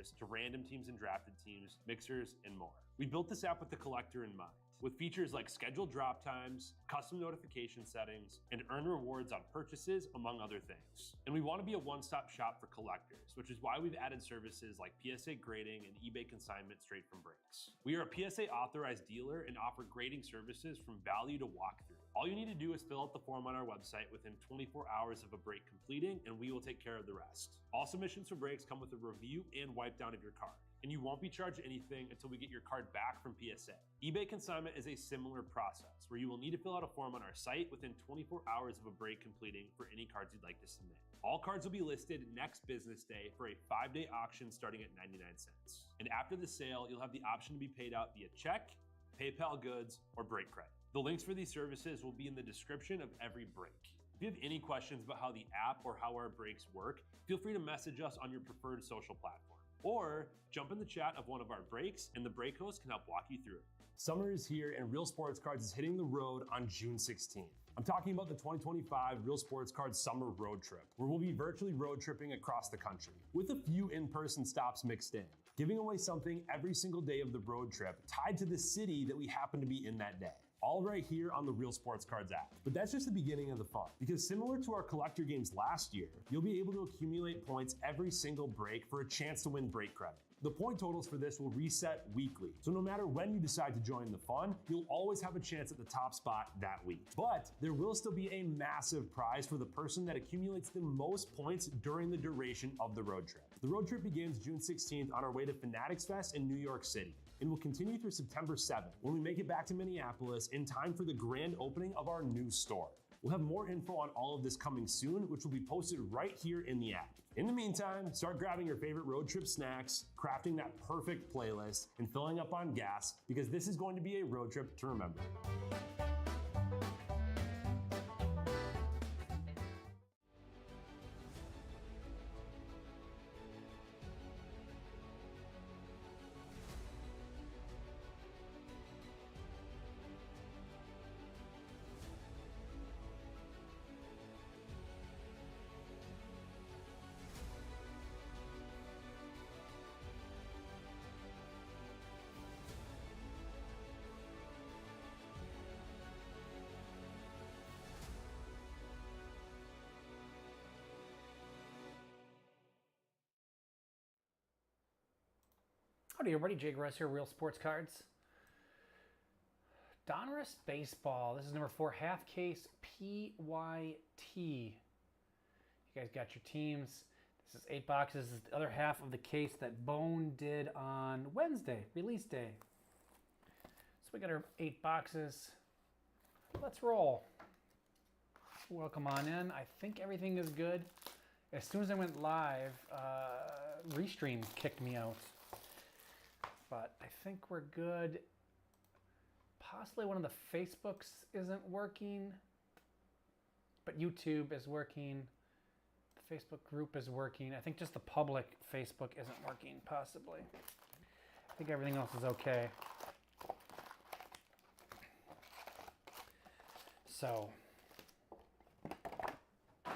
players to random teams and drafted teams, mixers, and more. We built this app with the collector in mind, with features like scheduled drop times, custom notification settings, and earn rewards on purchases, among other things. And we want to be a one-stop shop for collectors, which is why we've added services like PSA grading and eBay consignment straight from breaks. We are a PSA authorized dealer and offer grading services from value to walkthrough. All you need to do is fill out the form on our website within 24 hours of a break completing, and we will take care of the rest. All submissions for breaks come with a review and wipe down of your card, and you won't be charged anything until we get your card back from PSA. eBay consignment is a similar process where you will need to fill out a form on our site within 24 hours of a break completing for any cards you'd like to submit. All cards will be listed next business day for a 5-day auction starting at 99 cents. And after the sale, you'll have the option to be paid out via check, PayPal goods, or break credit. The links for these services will be in the description of every break. If you have any questions about how the app or how our breaks work, feel free to message us on your preferred social platform. Or jump in the chat of one of our breaks and the break host can help walk you through it. Summer is here and Real Sports Cards is hitting the road on June 16th. I'm talking about the 2025 Real Sports Cards Summer Road Trip, where we'll be virtually road tripping across the country, with a few in-person stops mixed in, giving away something every single day of the road trip tied to the city that we happen to be in that day. All right here on the Real Sports Cards app. But that's just the beginning of the fun, because similar to our collector games last year, you'll be able to accumulate points every single break for a chance to win break credit. The point totals for this will reset weekly, so no matter when you decide to join the fun, you'll always have a chance at the top spot that week. But there will still be a massive prize for the person that accumulates the most points during the duration of the road trip. The road trip begins June 16th on our way to Fanatics Fest in New York City, and will continue through September 7th when we make it back to Minneapolis in time for the grand opening of our new store. We'll have more info on all of this coming soon, which will be posted right here in the app. In the meantime, start grabbing your favorite road trip snacks, crafting that perfect playlist, and filling up on gas, because this is going to be a road trip to remember. Howdy everybody, Jake Russ here, Real Sports Cards. Donruss Baseball. This is number 4, half case PYT. You guys got your teams. This is 8 boxes. This is the other half of the case that Bone did on Wednesday, release day. So we got our 8 boxes. Let's roll. Welcome on in. I think everything is good. As soon as I went live, Restream kicked me out. But I think we're good. Possibly one of the Facebooks isn't working, but YouTube is working. The Facebook group is working. I think just the public Facebook isn't working, possibly. I think everything else is okay. So, I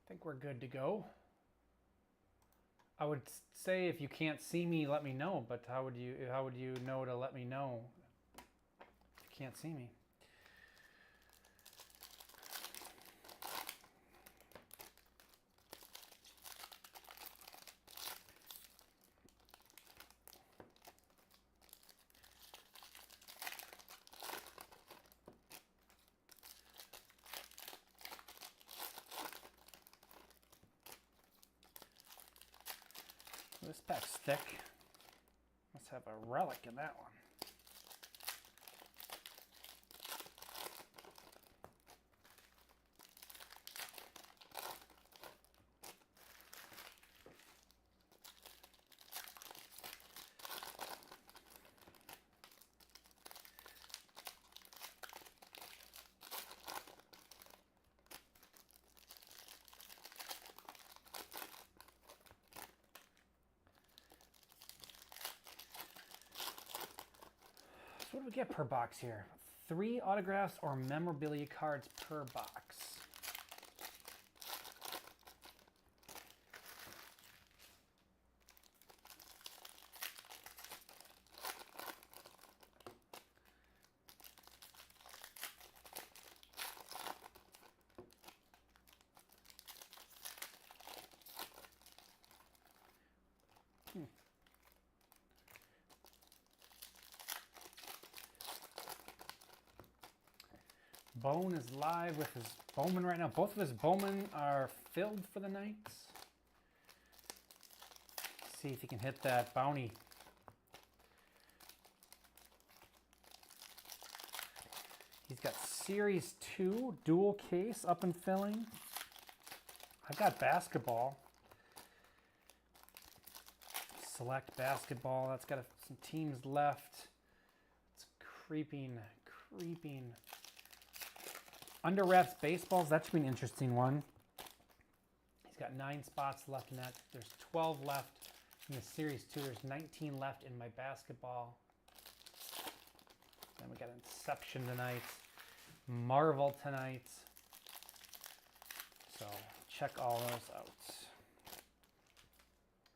think we're good to go. I would say if you can't see me, let me know. But how would you know to let me know if you can't see me? This pack's thick. Must have a relic in that one. So what do we get per box here? 3 autographs or memorabilia cards per box. Bone is live with his Bowman right now. Both of his Bowman are filled for the night. See if he can hit that bounty. He's got Series 2 dual case up and filling. I've got basketball. Select basketball. That's got some teams left. It's creeping. Under wraps baseballs. That should be an interesting one. He's got 9 spots left in that. There's 12 left in the Series 2. There's 19 left in my basketball. Then we got Inception tonight. Marvel tonight. So check all those out.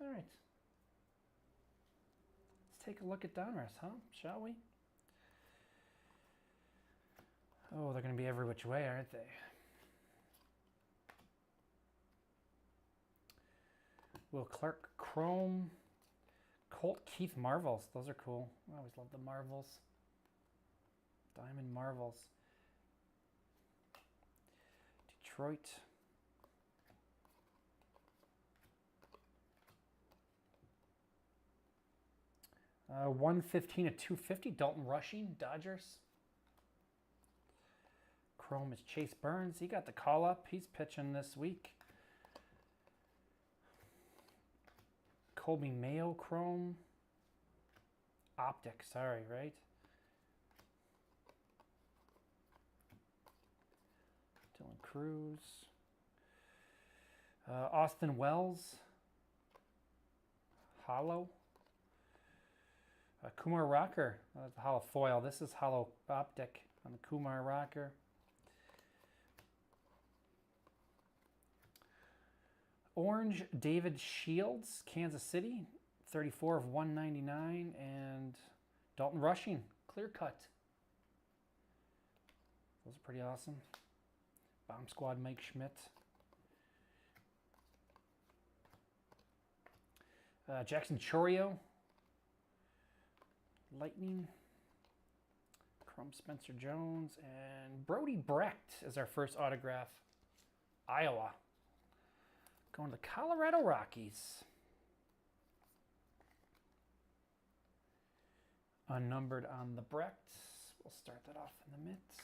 All right. Let's take a look at Donruss, huh? Shall we? Oh, they're going to be every which way, aren't they? Will Clark Chrome. Colt Keith Marvels. Those are cool. I always love the Marvels. Diamond Marvels. Detroit. 115 of 250. Dalton Rushing. Dodgers. Chrome is Chase Burns. He got the call up. He's pitching this week. Colby Mayo Chrome. Optic, sorry, right? Dylan Cruz. Austin Wells. Hollow. Kumar Rocker. That's the hollow foil. This is hollow optic on the Kumar Rocker. Orange David Shields, Kansas City, 34 of 199, and Dalton Rushing, clear cut. Those are pretty awesome. Bomb Squad Mike Schmidt. Jackson Chorio, Lightning, Chrome Spencer Jones, and Brody Brecht is our first autograph. Iowa. Going to the Colorado Rockies. Unnumbered on the Brechts. We'll start that off in the mitts.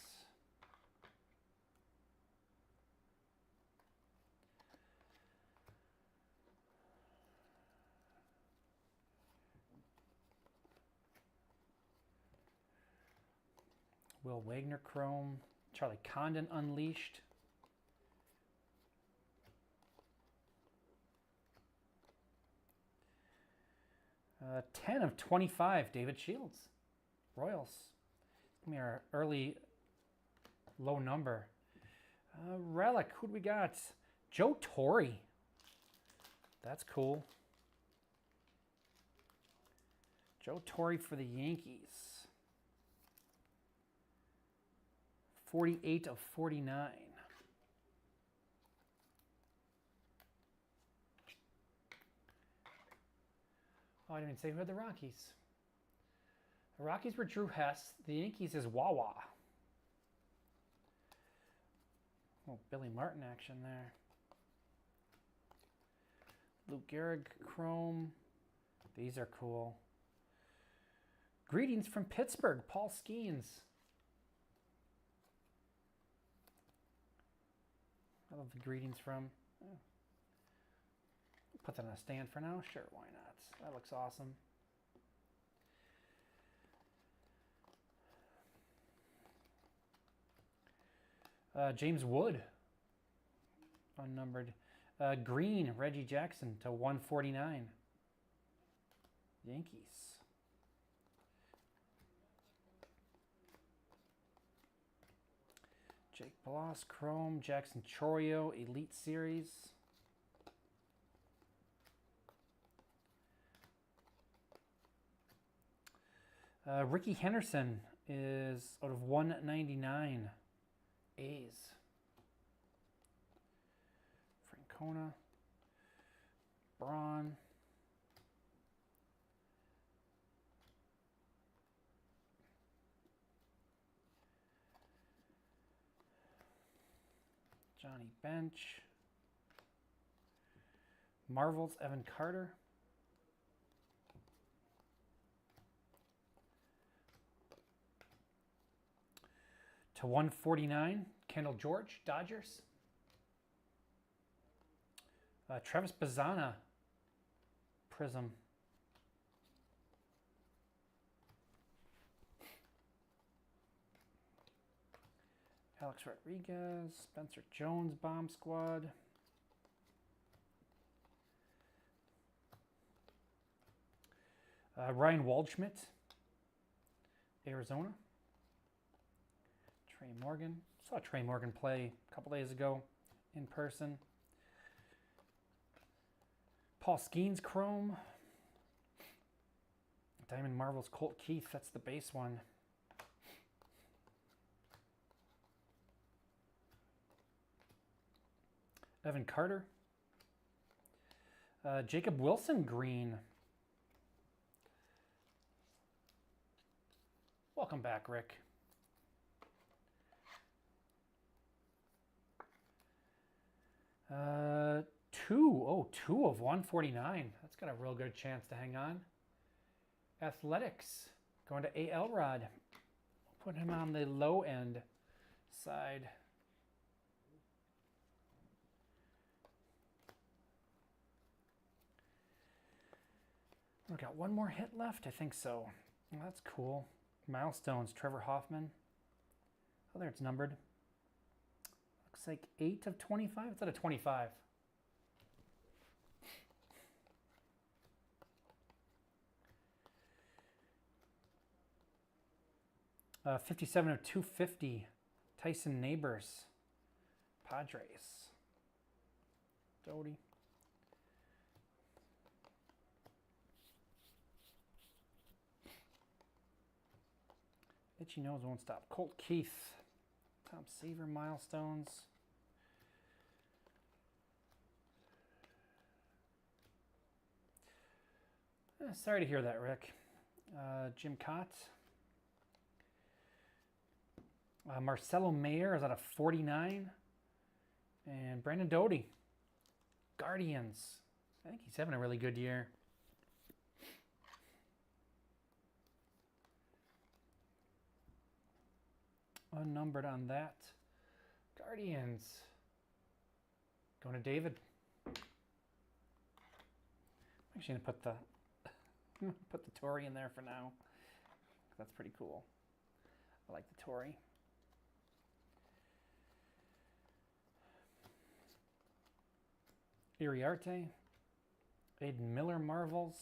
Will Wagner Chrome. Charlie Condon Unleashed. 10 of 25, David Shields. Royals. Give me our early low number. Relic, who do we got? Joe Torre. That's cool. Joe Torre for the Yankees. 48 of 49. Oh, I didn't even say who had the Rockies. The Rockies were Drew Hess. The Yankees is Wawa. Oh, Billy Martin action there. Luke Gehrig Chrome. These are cool. Greetings from Pittsburgh, Paul Skeens. I love the greetings from. Oh. Put that on a stand for now. Sure, why not? That looks awesome. James Wood, unnumbered. Green, Reggie Jackson to 149. Yankees. Jake Bloss, Chrome, Jackson Chorio, Elite Series. Ricky Henderson is out of 199. A's. Francona. Braun. Johnny Bench. Marvel's Evan Carter. To 149, Kendall George, Dodgers. Travis Bazzana, Prism. Alex Rodriguez, Spencer Jones, Bomb Squad. Ryan Waldschmidt, Arizona. Trey Morgan. Saw Trey Morgan play a couple days ago in person. Paul Skeens Chrome. Diamond Marvel's Colt Keith. That's the base one. Evan Carter. Jacob Wilson Green. Welcome back, Rick. Two of 149. That's got a real good chance to hang on. Athletics going to A. Elrod. Put him on the low end side. We've got one more hit left. I think so. Well, that's cool. Milestones. Trevor Hoffman. Oh, there it's numbered. Looks like 8 of 25. It's at a 25. 57 of 250. Tyson Neighbors. Padres. Doty. Itchy nose won't stop. Colt Keith. Tom Seaver milestones. Sorry to hear that, Rick. Jim Cott. Marcelo Mayer is at a 49. And Brandon Doty. Guardians. I think he's having a really good year. Unnumbered on that. Guardians. Going to David. I'm actually going to put the Tory in there for now. That's pretty cool. I like the Tory. Iriarte. Aiden Miller Marvels.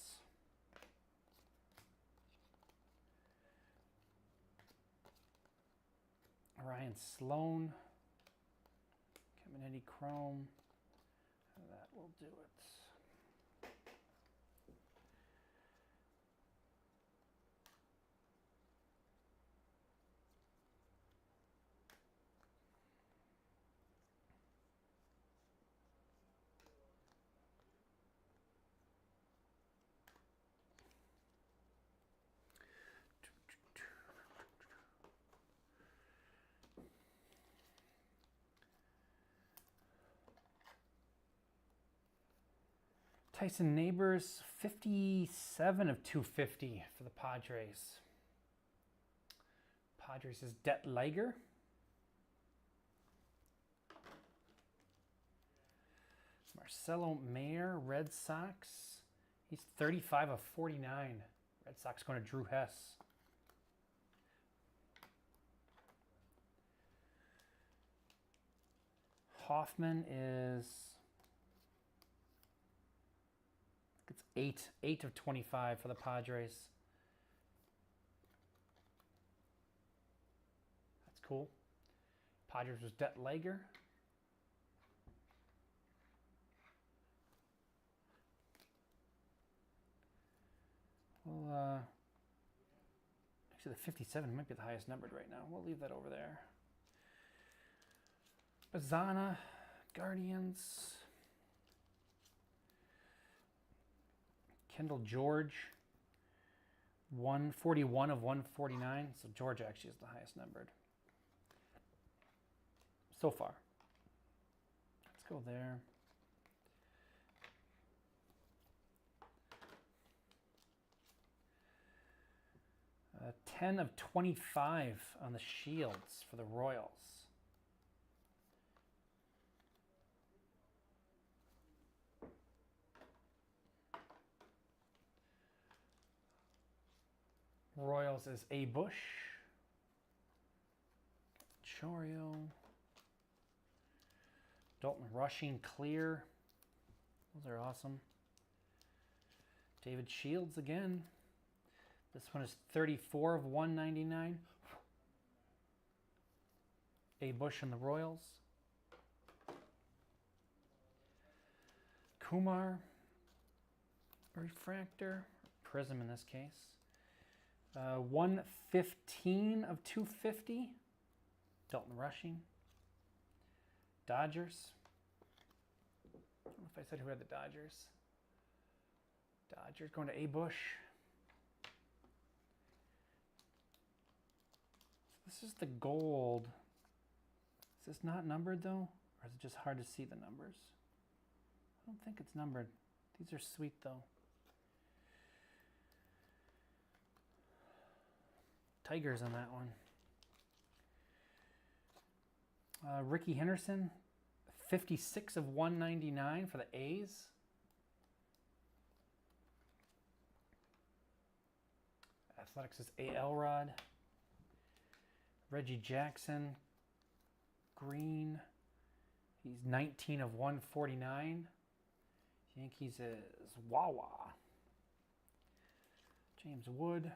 Ryan Sloan. Caminiti Chrome. That will do it. Tyson Neighbors, 57 of 250 for the Padres. Padres is Det Liger. Marcelo Mayer, Red Sox. He's 35 of 49. Red Sox going to Drew Hess. Hoffman is... It's 8 of 25 for the Padres. That's cool. Padres was Det Liger. Well, actually the 57 might be the highest numbered right now. We'll leave that over there. Bazzana, Guardians. Kendall George, 141 of 149. So George actually is the highest numbered so far. go there. Uh, 10 of 25 on the Shields for the Royals. Royals is A. Bush, Chorio, Dalton Rushing clear. Those are awesome. David Shields again. This one is 34 of 199. A. Bush and the Royals. Kumar, refractor, prism in this case. 115 of 250. Dalton Rushing. Dodgers. I don't know if I said who had the Dodgers. Dodgers going to A. Bush. This is the gold. Is this not numbered though? Or is it just hard to see the numbers? I don't think it's numbered. These are sweet though. Tigers on that one. Ricky Henderson, 56 of 199 for the A's. Athletics is A. Elrod. Reggie Jackson, green. He's 19 of 149. Yankees is Wawa. James Wood.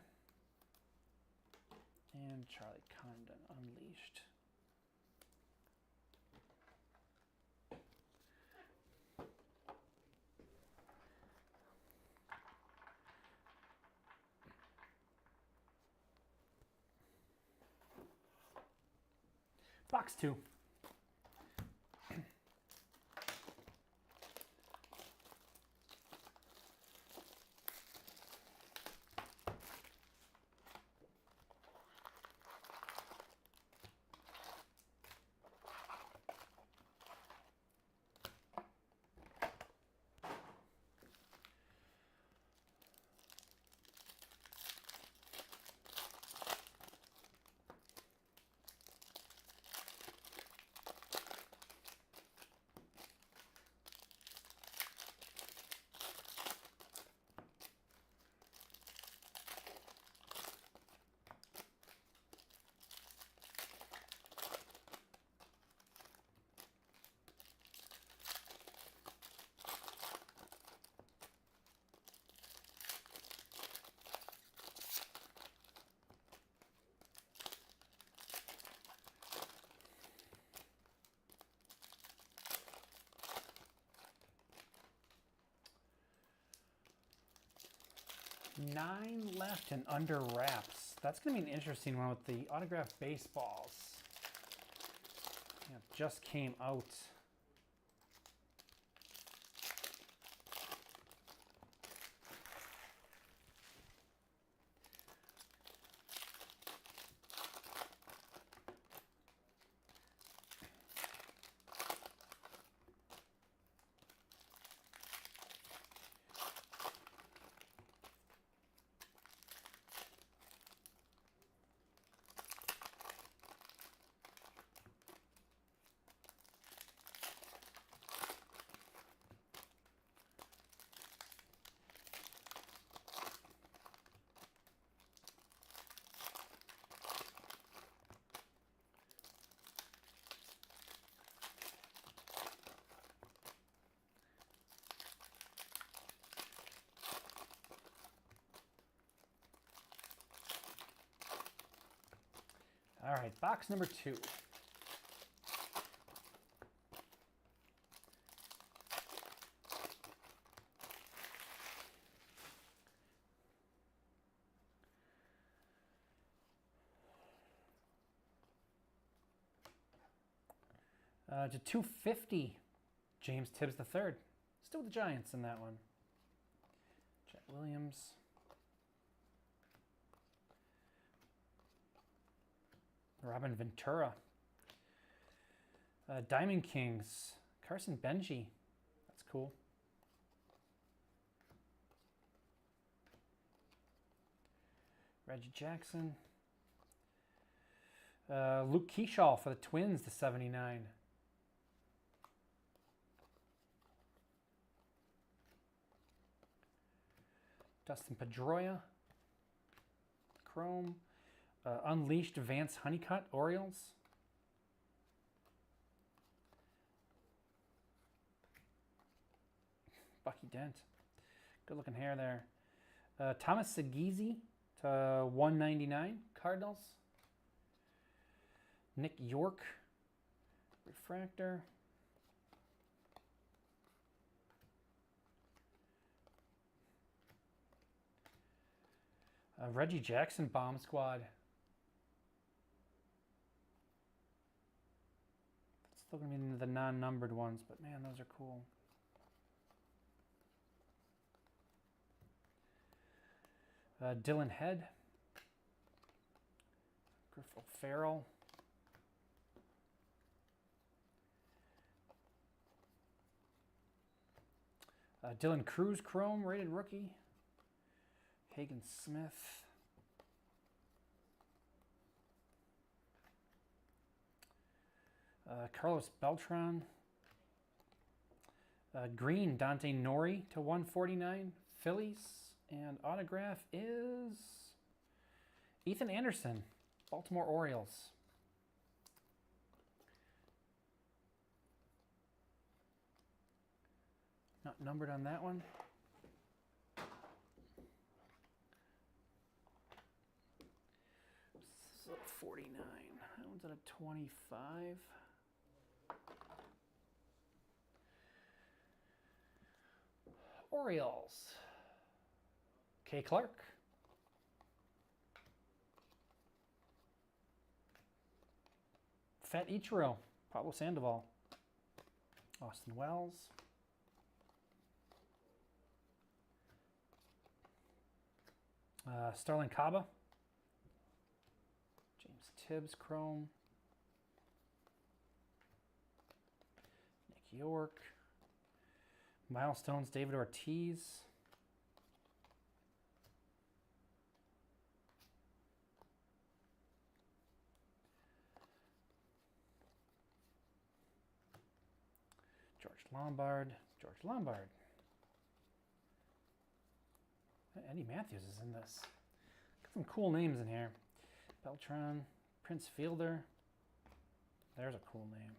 And Charlie Condon, unleashed. Box 2. Nine left and under wraps. That's going to be an interesting one with the autographed baseballs. Yeah, just came out. All right, box number 2. To 250, James Tibbs III. Still with the Giants in that one. Jet Williams. Robin Ventura. Diamond Kings, Carson Benji. That's cool. Reggie Jackson. Luke Keyshaw for the Twins to 79. Dustin Pedroia. Chrome. Unleashed Vance Honeycutt, Orioles. Bucky Dent. Good looking hair there. Thomas Segezi to 199, Cardinals. Nick York, refractor. Reggie Jackson, Bomb Squad. It's still going to be the non-numbered ones, but man, those are cool. Dylan Head. Griffo Farrell. Dylan Cruz, Chrome, rated rookie. Hagen Smith. Carlos Beltran. Green, Dante Nori to 149, Phillies. And autograph is Ethan Anderson, Baltimore Orioles. Not numbered on that one. So 49. That one's at a 25. Orioles. K. Clark. Fat Ichiro, Pablo Sandoval. Austin Wells. Starlin Caba. James Tibbs, Chrome. Nick York. Milestones, David Ortiz. George Lombard. Eddie Matthews is in this. Got some cool names in here. Beltran, Prince Fielder. There's a cool name.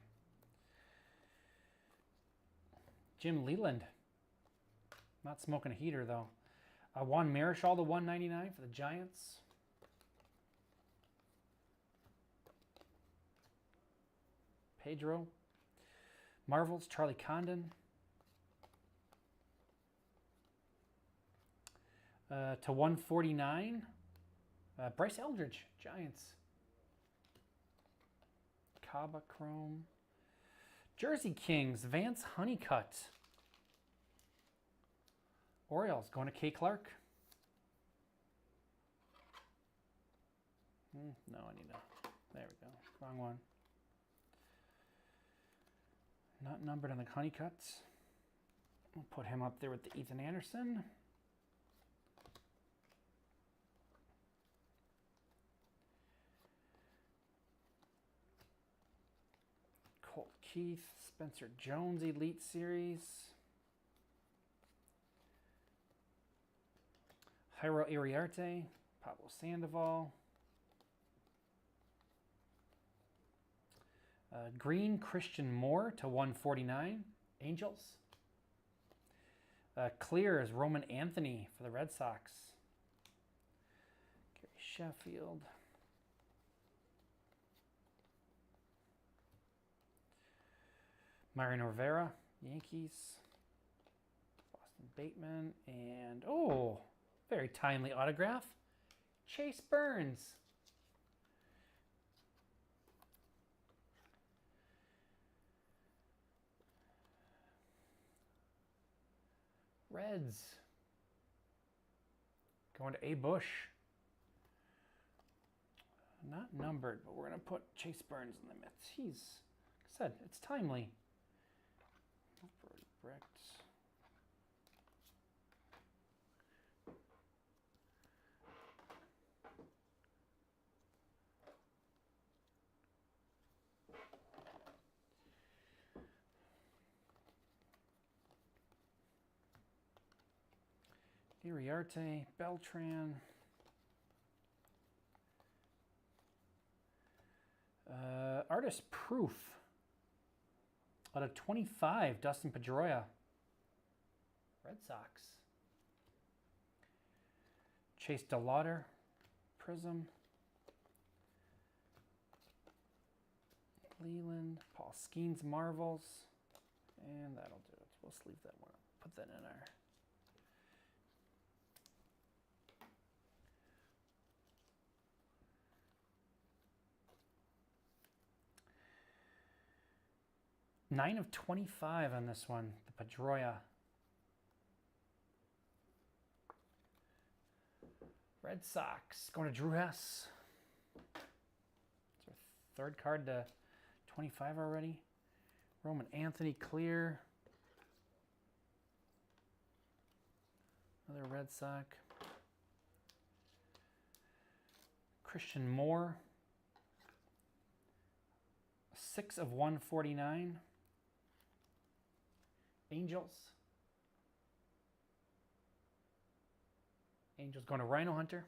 Jim Leland. Not smoking a heater, though. Juan Marichal to 199 for the Giants. Pedro. Marvels, Charlie Condon. To 149, Bryce Eldridge, Giants. Caba Chrome. Jersey Kings, Vance Honeycutt. Orioles, going to K. Clark. No, I need to. There we go. Wrong one. Not numbered on the Honeycutts. We'll put him up there with the Ethan Anderson. Colt Keith, Spencer Jones Elite Series. Jairo Iriarte, Pablo Sandoval. Green, Christian Moore to 149, Angels. Clear is Roman Anthony for the Red Sox. Gary Sheffield. Mariano Rivera, Yankees. Boston Bateman. And, oh, very timely autograph. Chase Burns. Reds. Going to A. Bush. Not numbered, but we're going to put Chase Burns in the midst. He's, like I said, it's timely. Bricked. Iriarte, Beltran. Artist Proof. Out of 25, Dustin Pedroia. Red Sox. Chase DeLauder, Prism. Leland, Paul Skeens, Marvels. And that'll do it. We'll sleeve that one up. Put that in our... Nine of 25 on this one, the Pedroia. Red Sox, going to Drew Hess. It's our third card to 25 already. Roman Anthony, clear. Another Red Sox. Christian Moore. 6 of 149. Angels. Angels going to Rhino Hunter.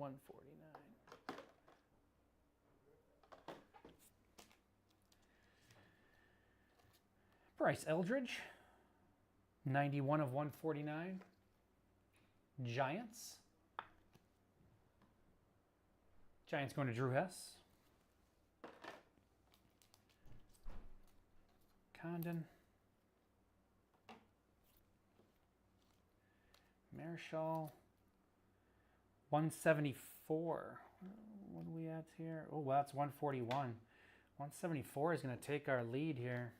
$149. Bryce Eldridge. 91 of 149. Giants. Giants going to Drew Hess. Condon. Marischal. 174. What do we at here? Oh, well, that's 141. 174 is going to take our lead here.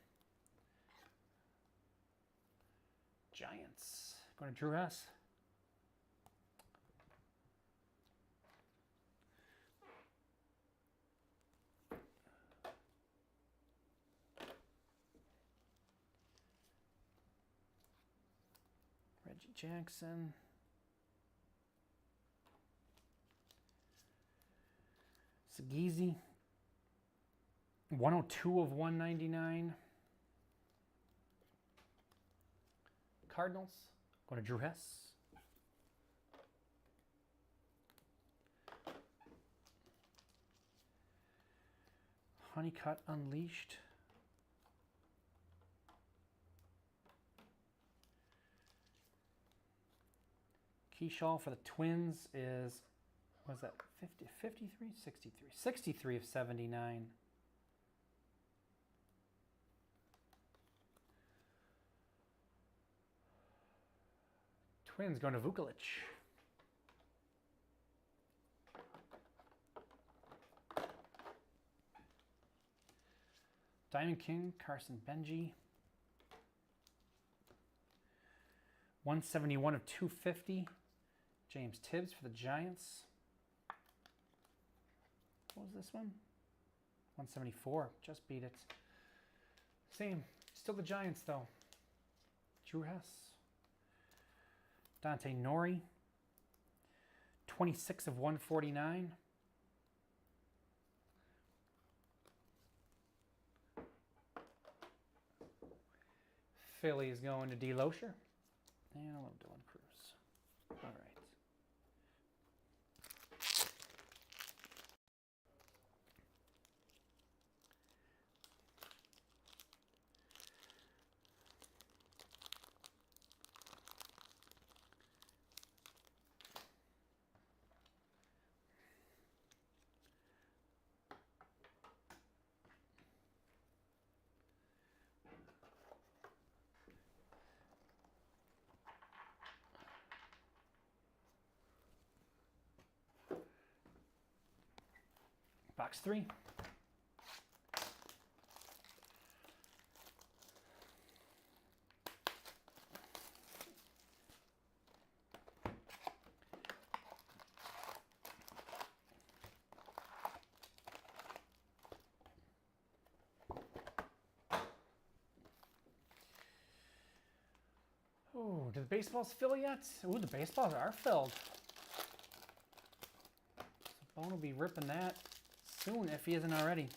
Giants. Going to Drew Hess. Reggie Jackson. Segezi. 102 of 199. Cardinals. Going to Drew Hess. Honeycutt Unleashed. Keyshaw for the Twins is, what is that, 50, 53? 63. 63 of 79. Twins going to Vukovic. Diamond King, Carson Benji. 171 of 250. James Tibbs for the Giants. What was this one? 174. Just beat it. Same. Still the Giants, though. Drew Hess. Dante Nori. 26 of 149. Phillies going to D. Loescher. And a little Dylan Cruz. All right. Box 3. Oh, did the baseballs fill yet? Ooh, the baseballs are filled. So Bone will be ripping that soon if he isn't already.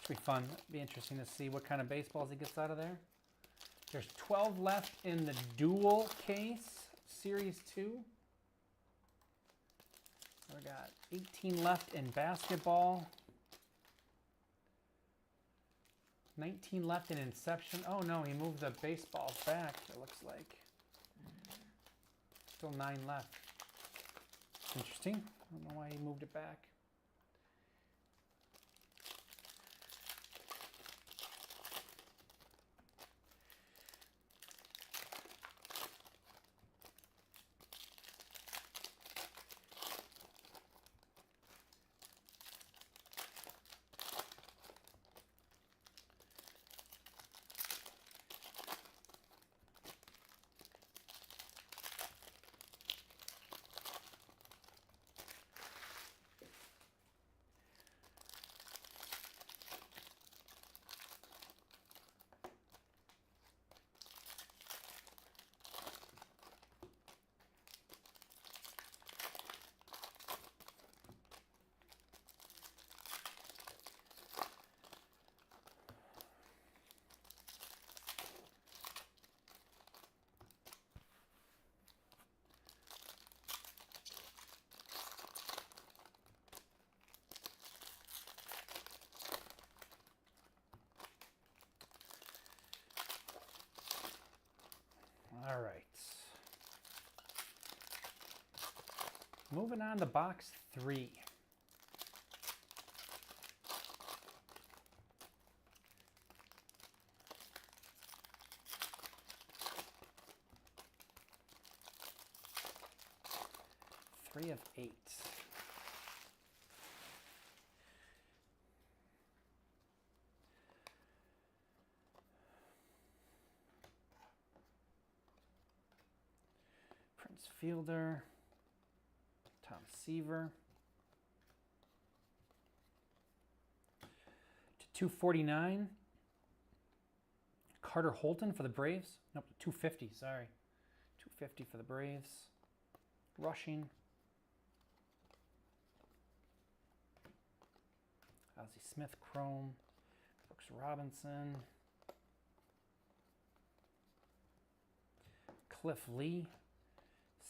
Should be fun. It'll be interesting to see what kind of baseballs he gets out of there. There's 12 left in the dual case, Series 2. We got 18 left in basketball. 19 left in Inception. Oh no, he moved the baseballs back, it looks like. Still 9 left. Interesting. I don't know why he moved it back. All right. Moving on to box 3. Three of 8. Prince Fielder, Tom Seaver. To 249, Carter Holton for the Braves. Nope, 250, sorry. 250 for the Braves. Rushing. Ozzie Smith, Chrome. Brooks Robinson. Cliff Lee.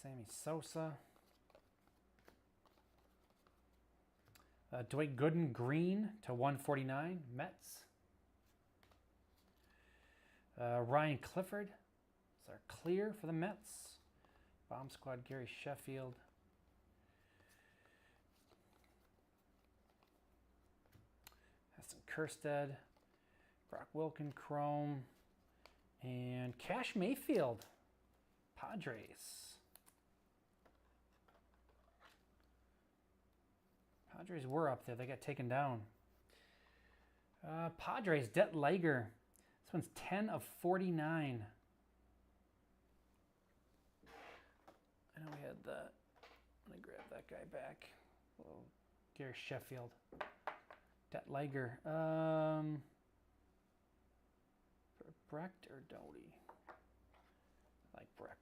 Sammy Sosa. Dwight Gooden, green to 149, Mets. Ryan Clifford is our clear for the Mets. Bomb Squad, Gary Sheffield. Heston Kjerstad, Brock Wilken, Chrome, and Cash Mayfield, Padres. Padres were up there. They got taken down. Padres, Det Lager. This one's 10 of 49. I know we had that. I'm going to grab that guy back. Oh, Gary Sheffield. Det Lager. Brecht or Doty? I like Brecht.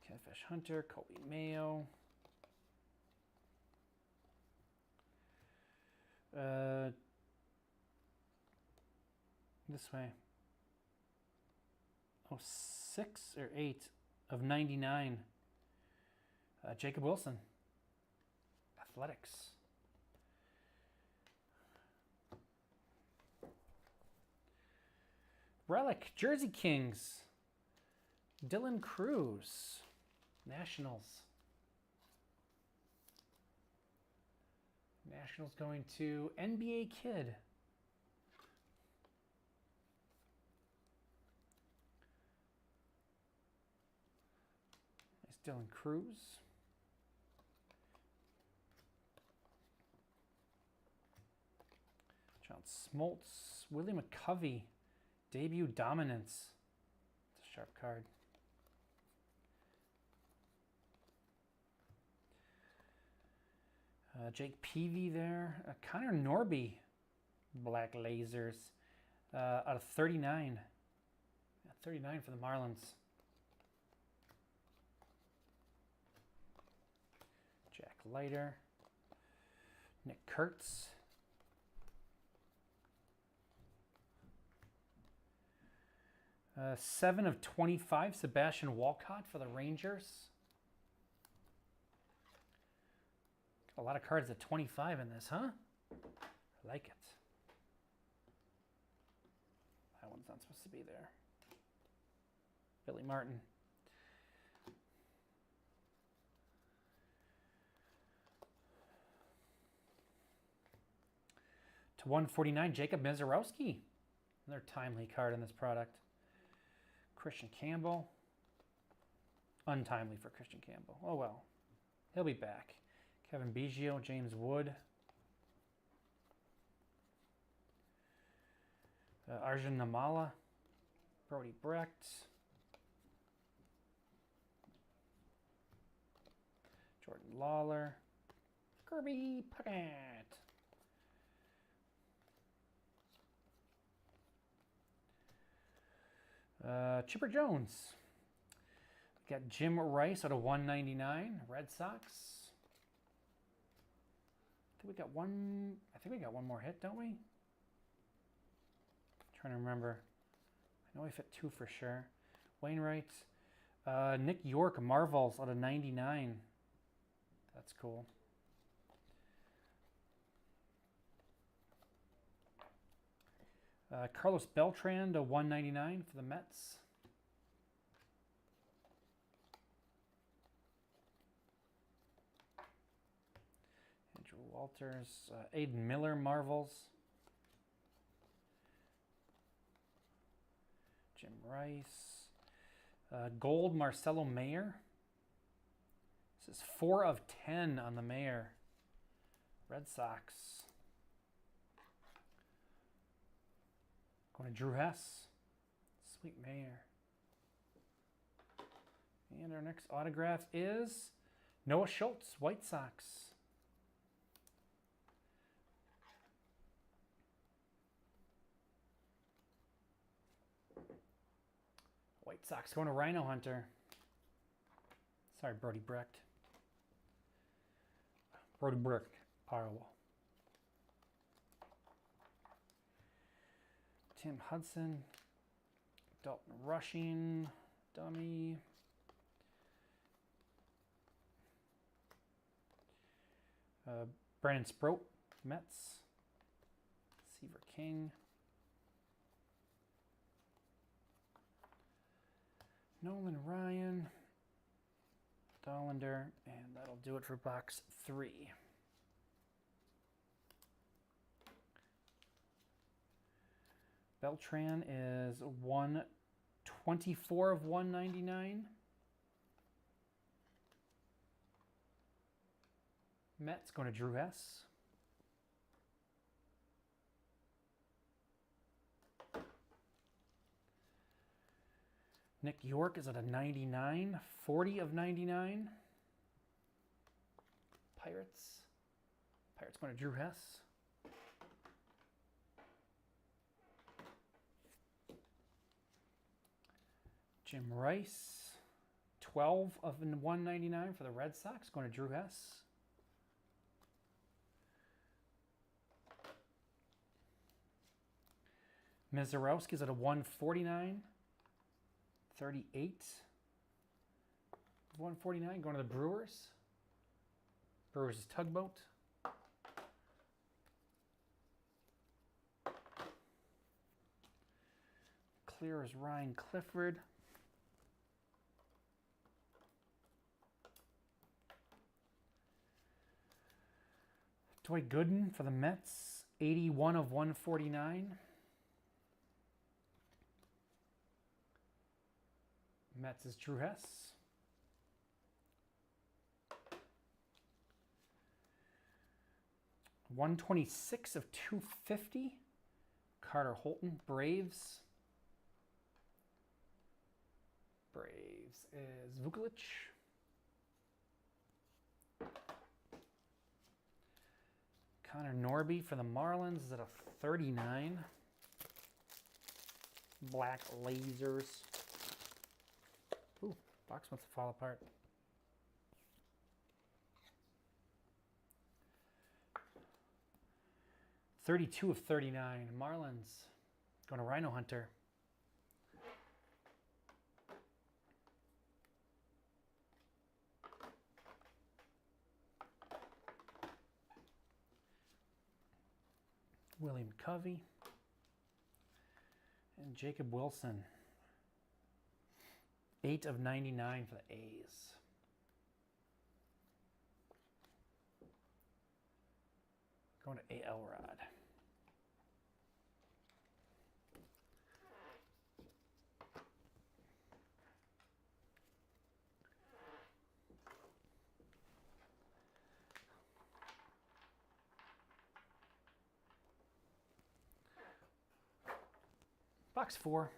Catfish Hunter, Kobe Mayo. This way. Oh, 6 or 8 of 99. Jacob Wilson. Athletics. Relic, Jersey Kings. Dylan Cruz. Nationals. Nationals going to NBA Kid. Nice Dylan Cruz. John Smoltz. Willie McCovey. Debut Dominance. It's a sharp card. Jake Peavy there. Connor Norby, black lasers, out of 39. 39 for the Marlins. Jack Leiter. Nick Kurtz. Uh, 7 of 25, Sebastian Walcott for the Rangers. A lot of cards at 25 in this, huh? I like it. That one's not supposed to be there. Billy Martin. To 149, Jacob Mizorowski. Another timely card in this product. Christian Campbell. Untimely for Christian Campbell. Oh well. He'll be back. Kevin Biggio, James Wood. Arjun Namala. Brody Brecht. Jordan Lawler. Kirby Puckett. Chipper Jones. We got Jim Rice out of 199, Red Sox. I think we got one more hit, don't we? Trying to remember. I know we fit 2 for sure. Wainwright. Nick York, Marvels out of 99. That's cool. Carlos Beltran to 199 for the Mets. Andrew Walters. Aiden Miller, Marvels. Jim Rice. Gold, Marcelo Mayer. This is 4 of 10 on the Mayer. Red Sox. Going to Drew Hess. Sweet Mayor. And our next autograph is Noah Schultz, White Sox. White Sox going to Rhino Hunter. Sorry, Brody Brecht. Brody Brecht, Iowa. Tim Hudson, Dalton Rushing, dummy. Brandon Sproat, Mets. Seaver King. Nolan Ryan, Dollander, and that'll do it for box 3. Beltran is 124 of 199. Mets going to Drew Hess. Nick York is at a 99, 40 of 99. Pirates going to Drew Hess. Jim Rice, 12 of 199 for the Red Sox, going to Drew Hess. Mizorowski's at a 149, 38 of 149, going to the Brewers. Brewers is Tugboat. Clear is Ryan Clifford. Dwight Gooden for the Mets, 81 of 149. Mets is Drew Hess. $126 of 250. Carter Holton, Braves. Braves is Vukovic. Connor Norby for the Marlins is at a 39. Black lasers. Ooh, box wants to fall apart. $32 of 39. Marlins going to Rhino Hunter. William Covey. And Jacob Wilson. 8 of 99 for the A's. Going to A.L. Rod. Box 4.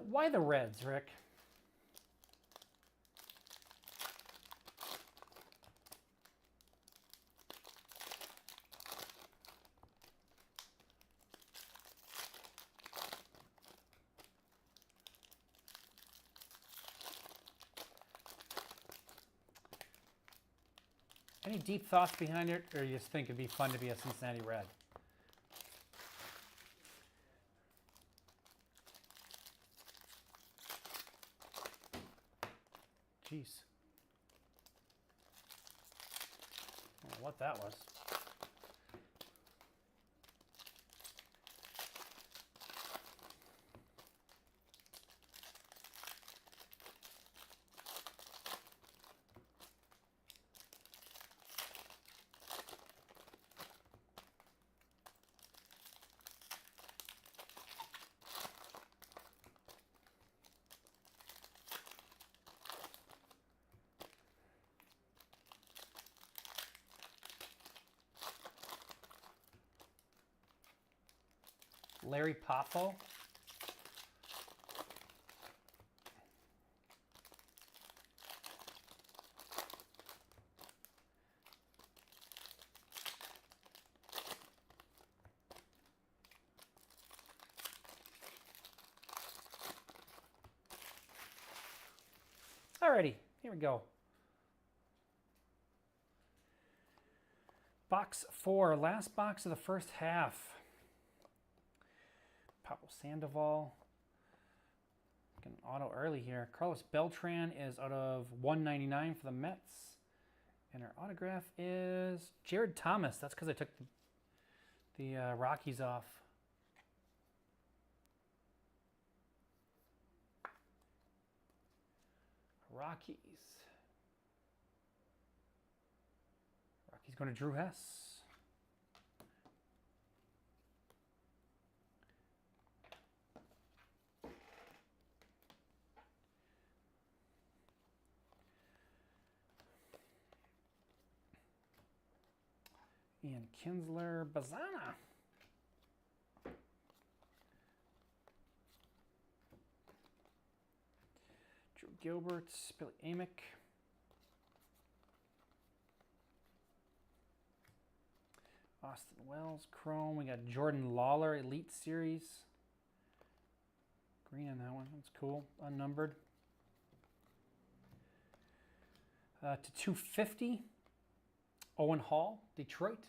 Why the Reds, Rick? Any deep thoughts behind it, or you just think it'd be fun to be a Cincinnati Red? Jeez. I don't know what that was. Larry Poffo. Alrighty, here we go. Box 4, last box of the first half. Pablo Sandoval. Get an auto early here. Carlos Beltran is out of 199 for the Mets. And our autograph is Jared Thomas. That's because I took the Rockies off. Rockies. Rockies going to Drew Hess. Ian Kinsler, Bazana. Drew Gilbert, Billy Amick. Austin Wells, Chrome. We got Jordan Lawler, Elite Series. Green on that one. That's cool. Unnumbered. To 250. Owen Hall, Detroit.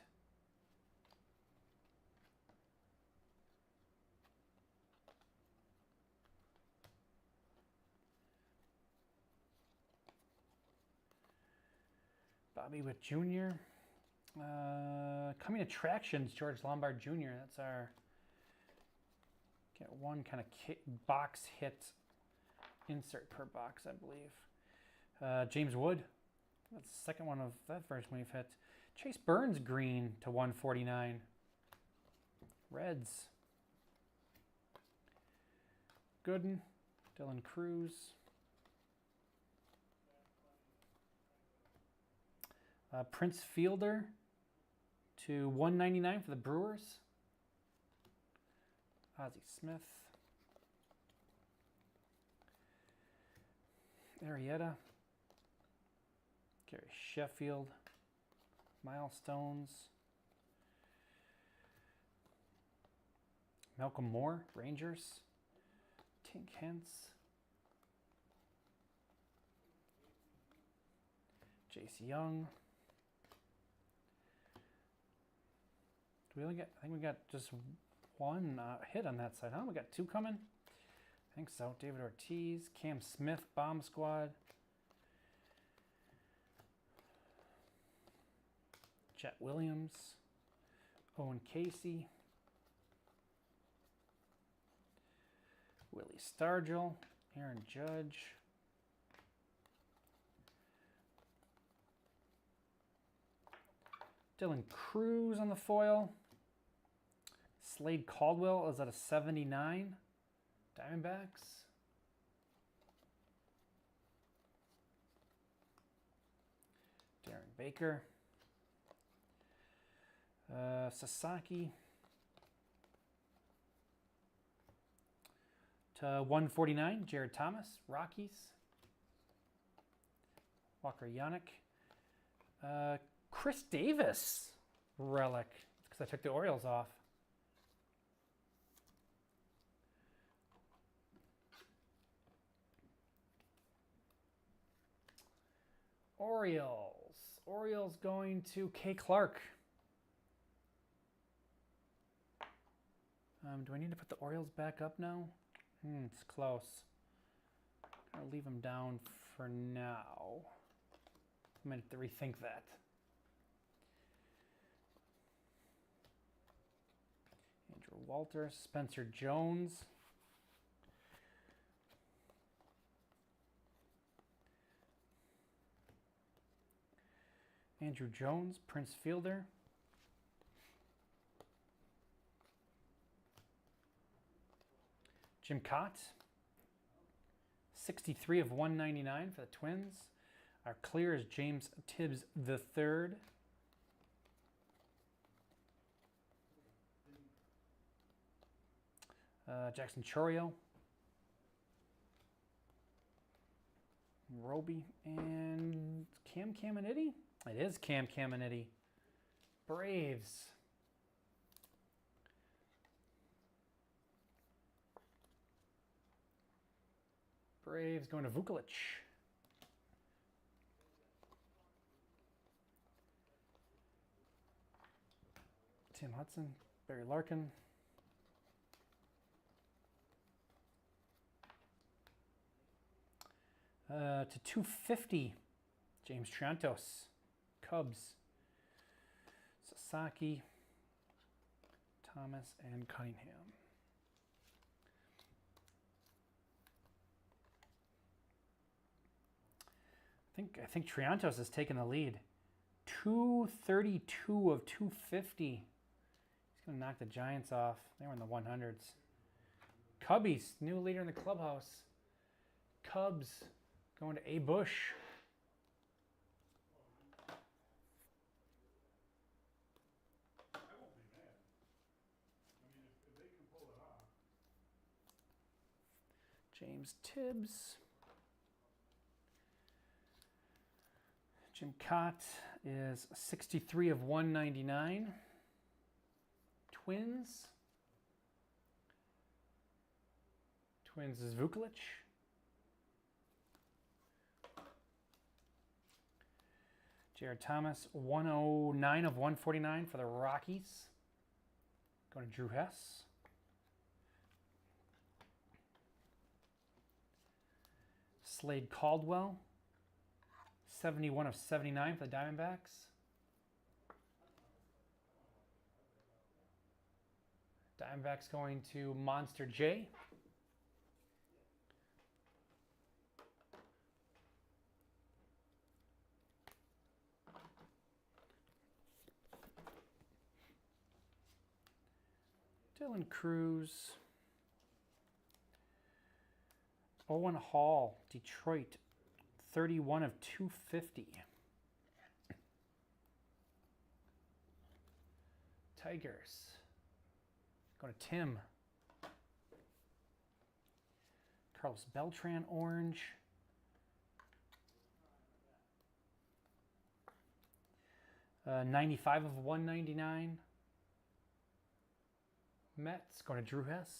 Bobby Witt Jr. Coming Attractions, George Lombard Jr. That's our get one kind of box hit insert per box, I believe. James Wood. That's the second one of that version we've hit. Chase Burns green to 149. Reds. Gooden. Dylan Cruz. Prince Fielder to 199 for the Brewers. Ozzie Smith. Arrieta. Gary Sheffield. Milestones. Malcolm Moore, Rangers. Tink Hence. Jace Young. Do we only get, I think we got just one hit on that side, huh? We got two coming? I think so. David Ortiz, Cam Smith, Bomb Squad. Chet Williams, Owen Casey, Willie Stargell, Aaron Judge, Dylan Cruz on the foil. Slade Caldwell is at a 79. Diamondbacks. Darren Baker. Sasaki. To 149, Jared Thomas, Rockies. Walker Yannick. Chris Davis, relic, because I took the Orioles off. Orioles going to K. Clark. Do I need to put the Orioles back up now? It's close. I'll leave them down for now. I'm going to have to rethink that. Andrew Walter, Spencer Jones. Andrew Jones, Prince Fielder. Jim Cott, 63 of 199 for the Twins. Our clear is James Tibbs III. Jackson Chorio. Roby and Cam Caminiti. It is Cam Caminiti. Braves. Braves going to Vukovic. Tim Hudson, Barry Larkin. To 250, James Triantos, Cubs. Sasaki, Thomas, and Cunningham. I think Triantos has taken the lead. 232 of 250. He's going to knock the Giants off. They were in the 100s. Cubbies, new leader in the clubhouse. Cubs going to A. Bush. I won't be mad. I mean, if they can pull it off. James Tibbs. Jim Cott is 63 of 199. Twins. Twins is Vukovic. Jared Thomas, 109 of 149 for the Rockies. Going to Drew Hess. Slade Caldwell. 71 of 79 for the Diamondbacks. Diamondbacks going to Monster J. Dylan Cruz. Owen Hall, Detroit, 31 of 250. Tigers. Going to Tim. Carlos Beltran, orange. 95 of 199. Mets, going to Drew Hess.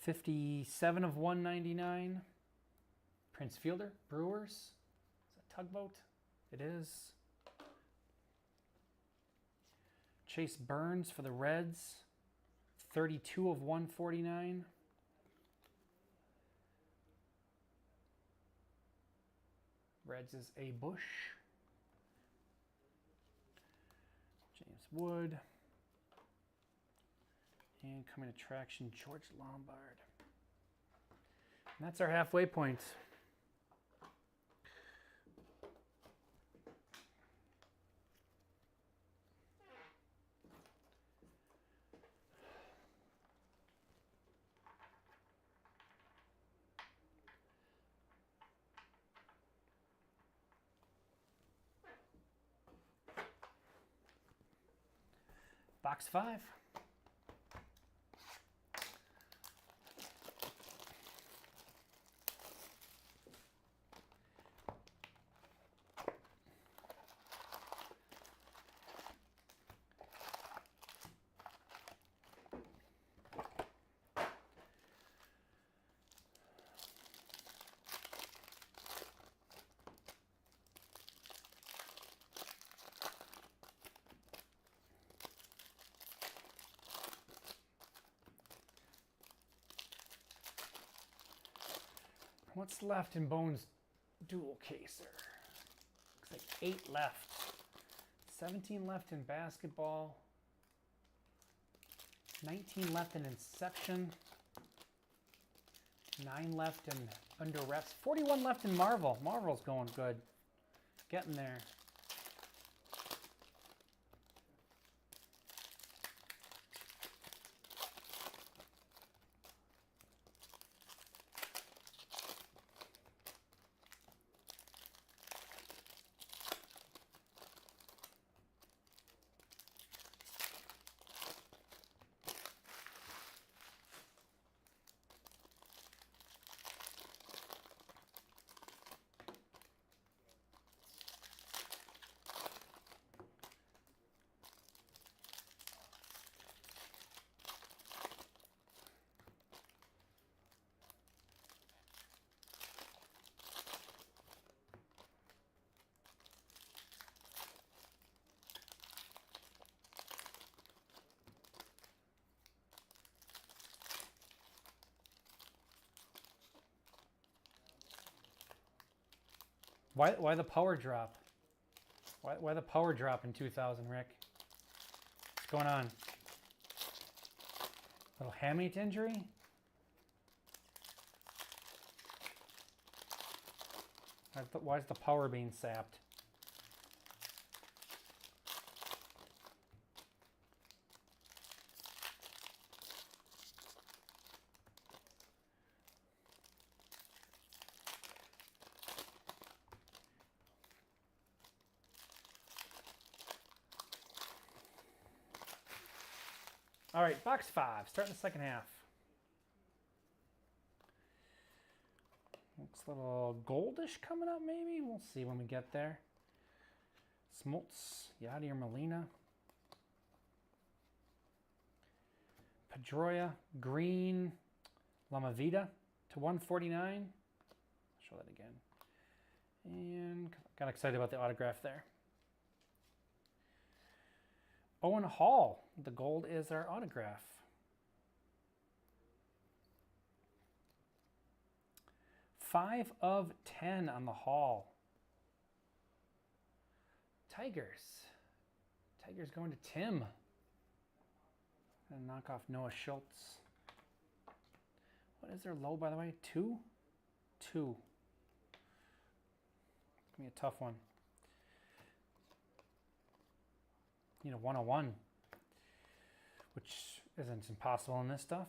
$57 of 199. Prince Fielder, Brewers. Is that Tugboat? It is. Chase Burns for the Reds. 32 of 149. Reds is A. Bush. James Wood. And coming attraction, George Lombard. And that's our halfway point. Box 5. What's left in Bones dual caser? Looks like 8 left. 17 left in basketball. 19 left in Inception. 9 left in Under Reps. 41 left in Marvel. Marvel's going good. Getting there. Why the power drop? Why the power drop in 2000, Rick? What's going on? Little hamate injury? Why is the power being sapped? All right, box 5, starting the second half. Looks a little goldish coming up, maybe. We'll see when we get there. Smoltz, Yadier Molina. Pedroia, green, Lamavita to 149. Show that again. And got excited about the autograph there. Owen Hall, the gold is our autograph. 5 of 10 on the haul. Tigers. Tigers going to Tim. Gonna knock off Noah Schultz. What is their low, by the way? 2? 2. It's gonna be a tough one. Need a 101, which isn't impossible in this stuff.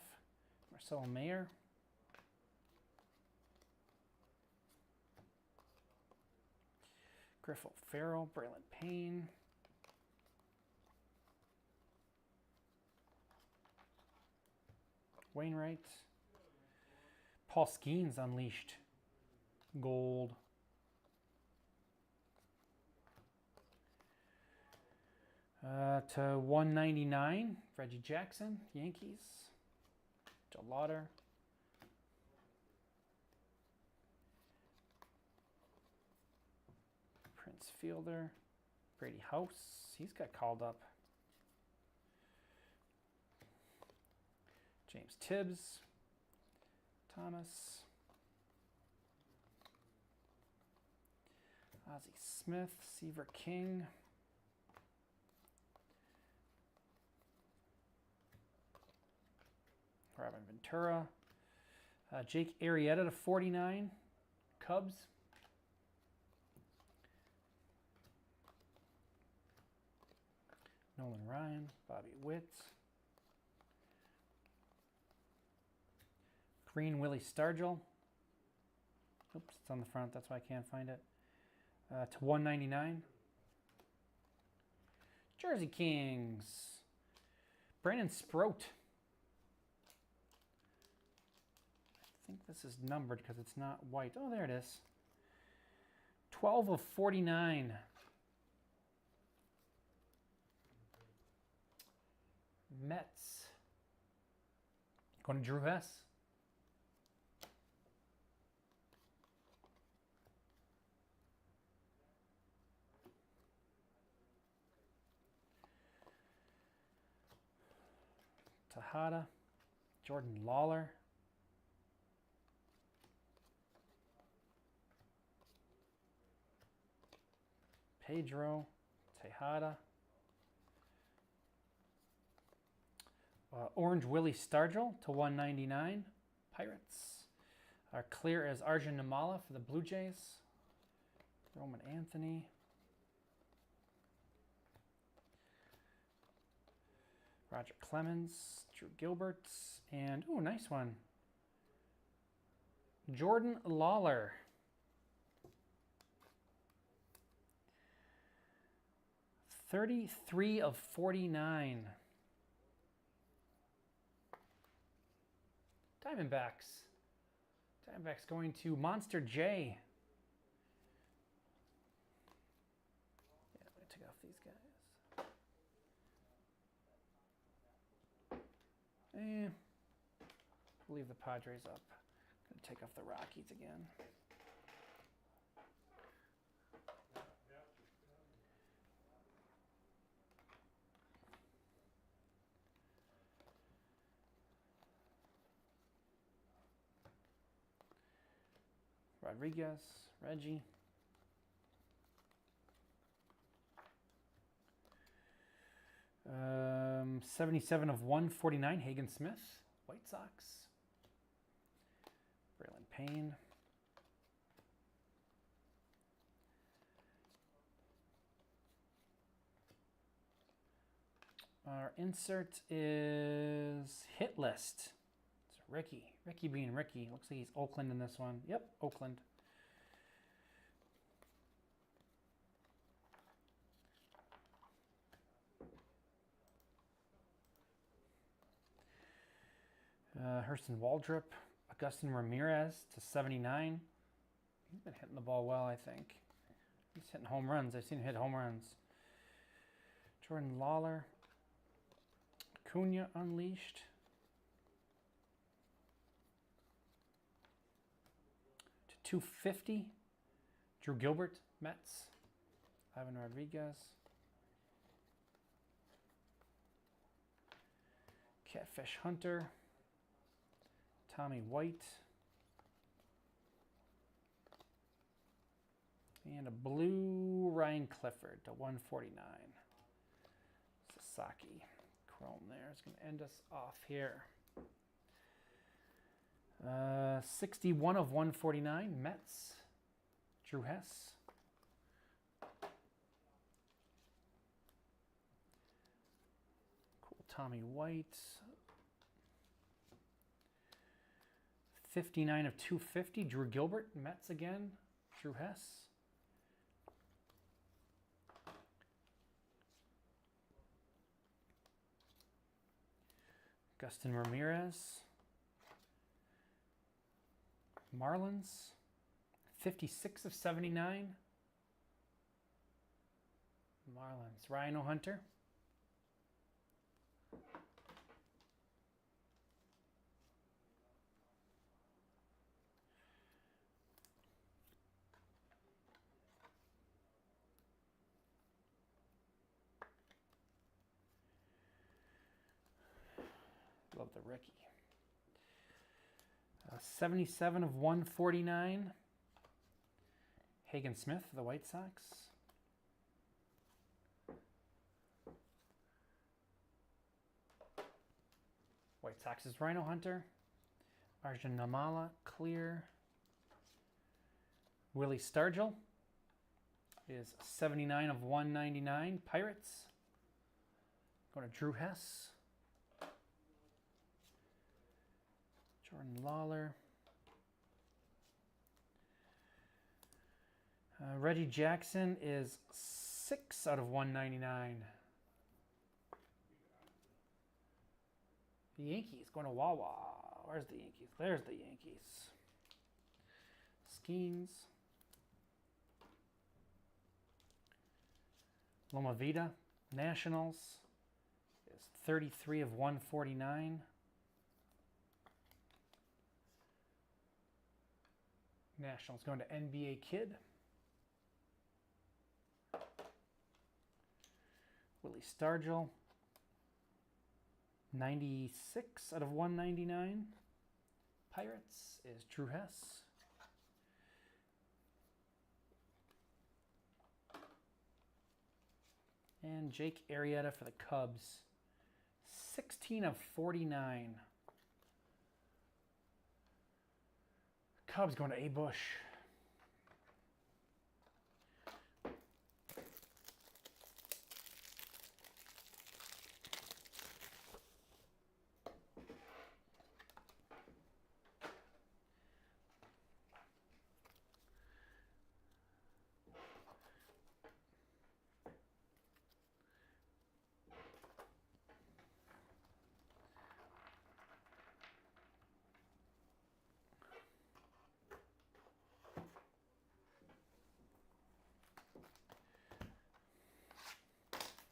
Marcelo Mayer. Griffel Farrell, Braylon Payne. Wainwright. Paul Skeens unleashed. Gold. To 199, Reggie Jackson, Yankees. Joe Lauder. Prince Fielder. Brady House, he's got called up. James Tibbs. Thomas. Ozzie Smith, Seaver King. Robin Ventura. Jake Arrieta to 49. Cubs. Nolan Ryan. Bobby Witt. Green Willie Stargell. Oops, it's on the front. That's why I can't find it. To 199. Jersey Kings. Brandon Sproat. I think this is numbered because it's not white. Oh, there it is. 12 of 49. Mets. Going to Drew Hess. Tejada. Jordan Lawler. Pedro, Tejada. Orange Willie Stargell to 199. Pirates. Our clear is Arjun Nimala for the Blue Jays. Roman Anthony. Roger Clemens, Drew Gilbert, and, ooh, nice one. Jordan Lawler. $33 of 49. Diamondbacks. Diamondbacks going to Monster J. Yeah, I'm going to take off these guys. And we'll leave the Padres up. I'm going to take off the Rockies again. Rodriguez, Reggie. Um, 77 of 149, Hagen Smith, White Sox. Braylon Payne. Our insert is hit list. Ricky. Ricky being Ricky. Looks like he's Oakland in this one. Yep, Oakland. Hurston Waldrop. Augustin Ramirez to 79. He's been hitting the ball well, I think. He's hitting home runs. I've seen him hit home runs. Jordan Lawler. Acuna unleashed. To 250. Drew Gilbert, Mets. Ivan Rodriguez. Catfish Hunter. Tommy White. And a blue Ryan Clifford to 149. Sasaki chrome there is going to end us off here. 61 of 149, Mets, Drew Hess. Cool Tommy White. 59 of 250, Drew Gilbert, Mets again, Drew Hess. Gustin Ramirez. Marlins, 56 of 79. Marlins, Ryan O'Hunter. Love the Ricky. 77 of 149. Hagen Smith, the White Sox. White Sox's Rhino Hunter. Arjun Namala, clear. Willie Stargell is 79 of 199. Pirates. Going to Drew Hess. Jordan Lawler. Reggie Jackson is 6 out of 199. The Yankees going to Wawa. Where's the Yankees? There's the Yankees. Skeens. Loma Vida. Nationals is 33 of 149. Nationals going to NBA Kid. Willie Stargell. 96 out of 199. Pirates is Drew Hess. And Jake Arrieta for the Cubs. 16 of 49. Cubs going to A. Bush.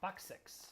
Box 6.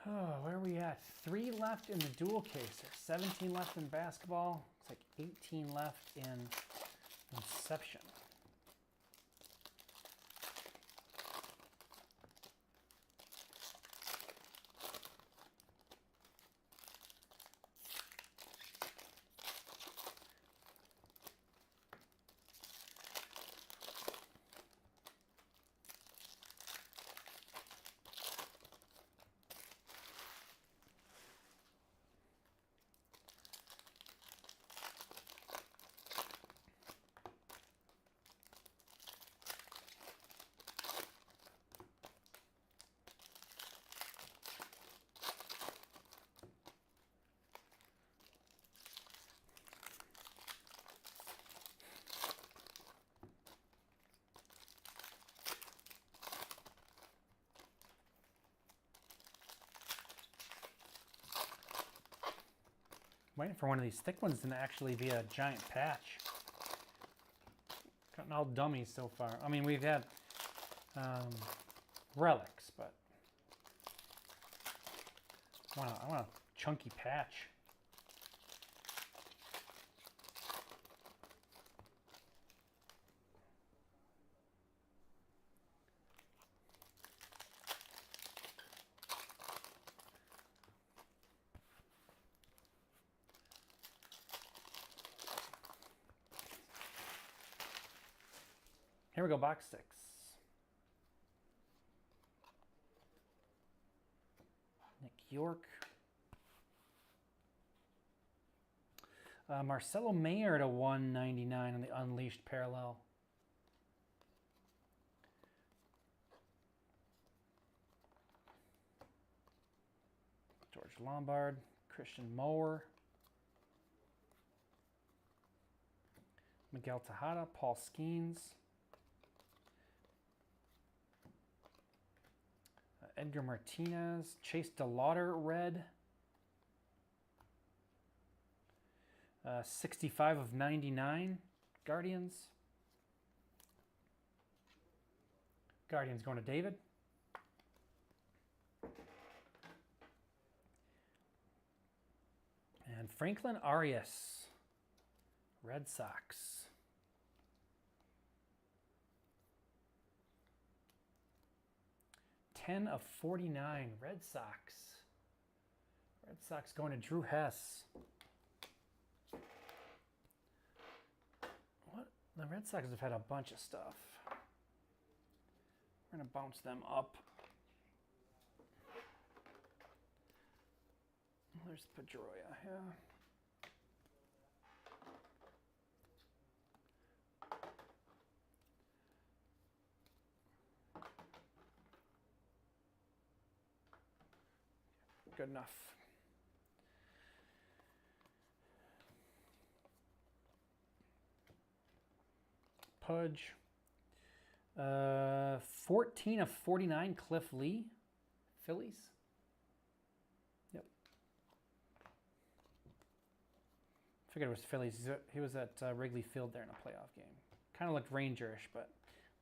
Oh, where are we at? 3 left in the dual case. There's 17 left in basketball. Looks like 18 left in Inception. Waiting for one of these thick ones to actually be a giant patch. Cutting all dummies so far. I mean, we've had relics, but I want a chunky patch. Here we go, box 6. Nick York. Marcelo Mayer to 199 on the Unleashed parallel. George Lombard. Christian Moore. Miguel Tejada. Paul Skeens. Edgar Martinez, Chase DeLauder, red. 65 of 99, Guardians. Guardians going to David. And Franklin Arias, Red Sox. 10 of 49, Red Sox. Red Sox going to Drew Hess. What? The Red Sox have had a bunch of stuff. We're going to bounce them up. There's Pedroia, yeah. Good enough. Pudge. 14 of 49, Cliff Lee. Phillies. Yep. Figured it was Phillies. He was at Wrigley Field there in a playoff game. Kind of looked Rangerish, but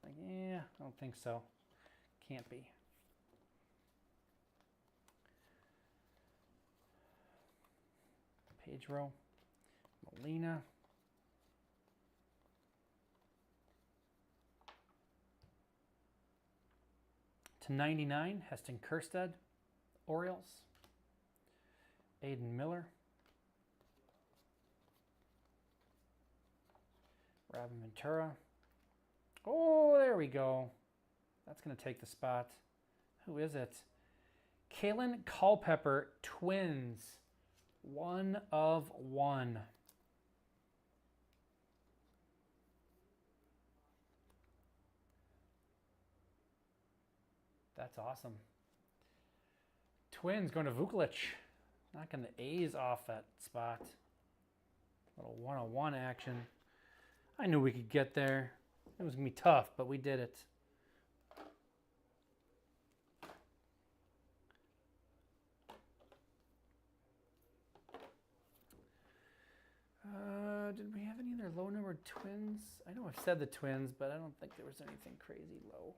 like, yeah, I don't think so. Can't be. Pedro, Molina, to 99, Heston Kjerstad, Orioles, Aiden Miller, Robin Ventura. Oh, there we go. That's going to take the spot. Who is it? Kalen Culpepper, Twins. 1 of 1. That's awesome. Twins going to Vukovic. Knocking the A's off that spot. Little 101 action. I knew we could get there. It was going to be tough, but we did it. Did we have any other low numbered Twins? I know I've said the Twins, but I don't think there was anything crazy low.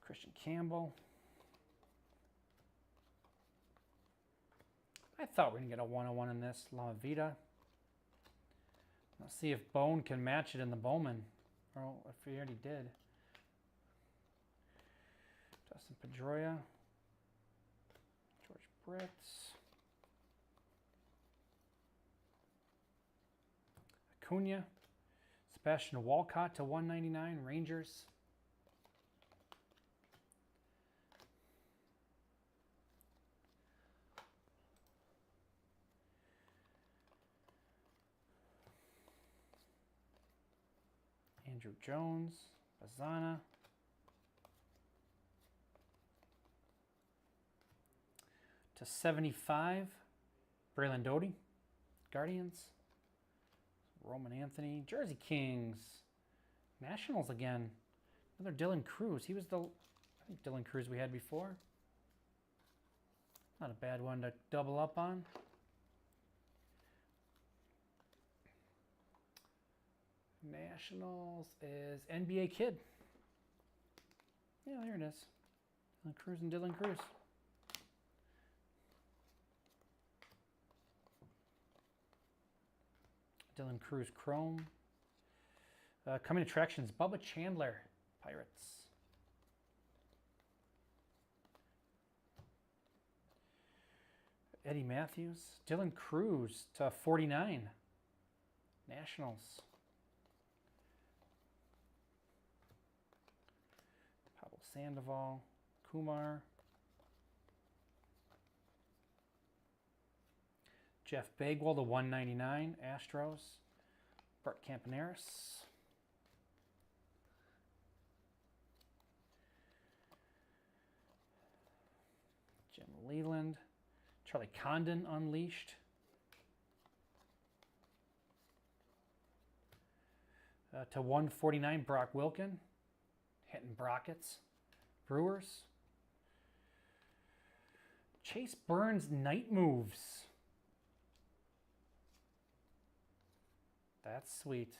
Christian Campbell. I thought we were going to get a 101 in this. La Vida. Let's see if Bone can match it in the Bowman. Or if he already did. Dustin Pedroia. George Brits. Acuna, Sebastian Walcott to 199, Rangers. Andrew Jones, Bazana. To 75, Braylon Doty, Guardians. Roman Anthony, Jersey Kings, Nationals again. Another Dylan Cruz. He was the, I think, Dylan Cruz we had before. Not a bad one to double up on. Nationals is NBA Kid. Yeah, there it is. Dylan Cruz and Dylan Cruz. Dylan Cruz Chrome. Coming attractions, Bubba Chandler, Pirates. Eddie Matthews. Dylan Cruz to 49. Nationals. Pablo Sandoval. Kumar. Jeff Bagwell to 199. Astros. Bart Campaneris. Jim Leland. Charlie Condon Unleashed. To 149, Brock Wilken. Hitting Brockets. Brewers. Chase Burns Night Moves. That's sweet.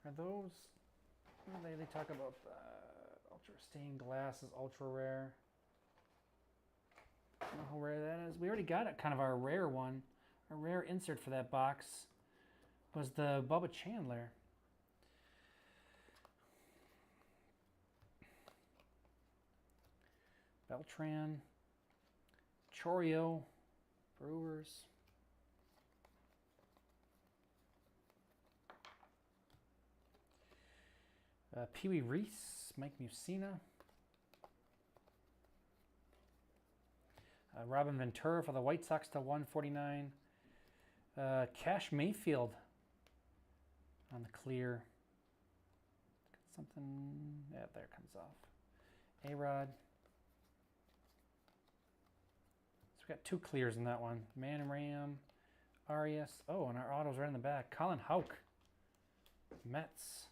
Are those... They talk about ultra stained glass is ultra rare. I don't know how rare that is. We already got it, kind of our rare one. Our rare insert for that box was the Bubba Chandler. Beltran. Chorio. Brewers. Pee Wee Reese, Mike Mussina. Robin Ventura for the White Sox to 149. Cash Mayfield on the clear. Something, yeah, there it comes off. A-Rod. So we got 2 clears in that one. Man Ram, Arias. Oh, and our auto's right in the back. Colin Houck, Mets.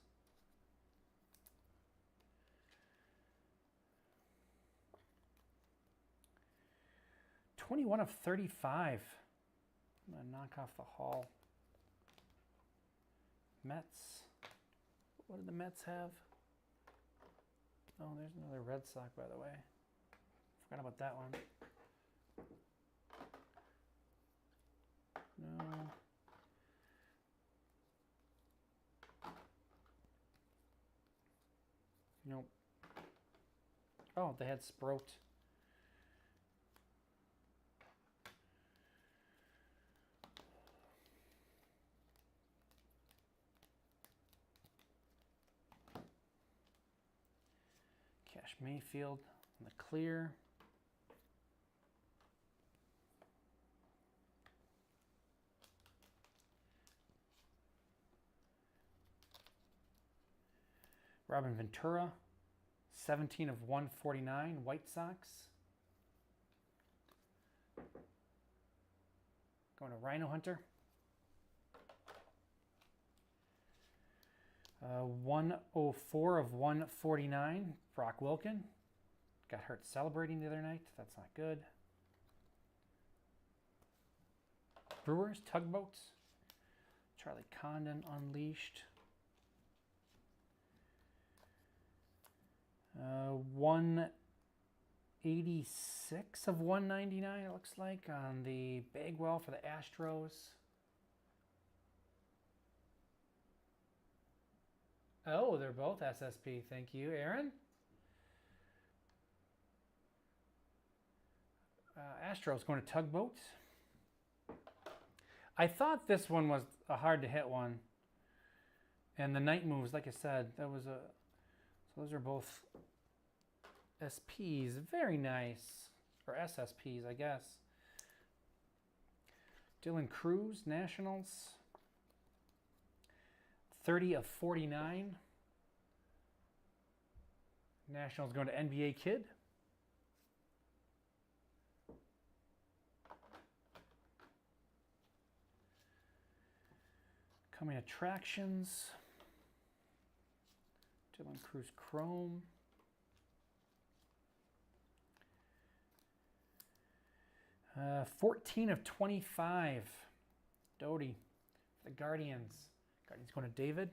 21 of 35. I'm going to knock off the Hall. Mets. What did the Mets have? Oh, there's another Red Sox, by the way. Forgot about that one. No. Nope. Oh, they had Sproat. Cash Mayfield on the clear. Robin Ventura, 17 of 149, White Sox. Going to Rhino Hunter. 104 of 149, Brock Wilken. Got hurt celebrating the other night. That's not good. Brewers, Tugboats. Charlie Condon Unleashed. 186 of 199, it looks like, on the Bagwell for the Astros. Oh, they're both SSP. Thank you, Aaron. Astros going to Tugboat. I thought this one was a hard to hit one. And the Night Moves, like I said, that was a... So those are both SPs. Very nice. Or SSPs, I guess. Dylan Cruz, Nationals. 30 of 49. Nationals going to NBA Kid. Coming attractions. Dylan Cruz Chrome. Uh, 14 of 25. Doty. The Guardians. Guardians going to David.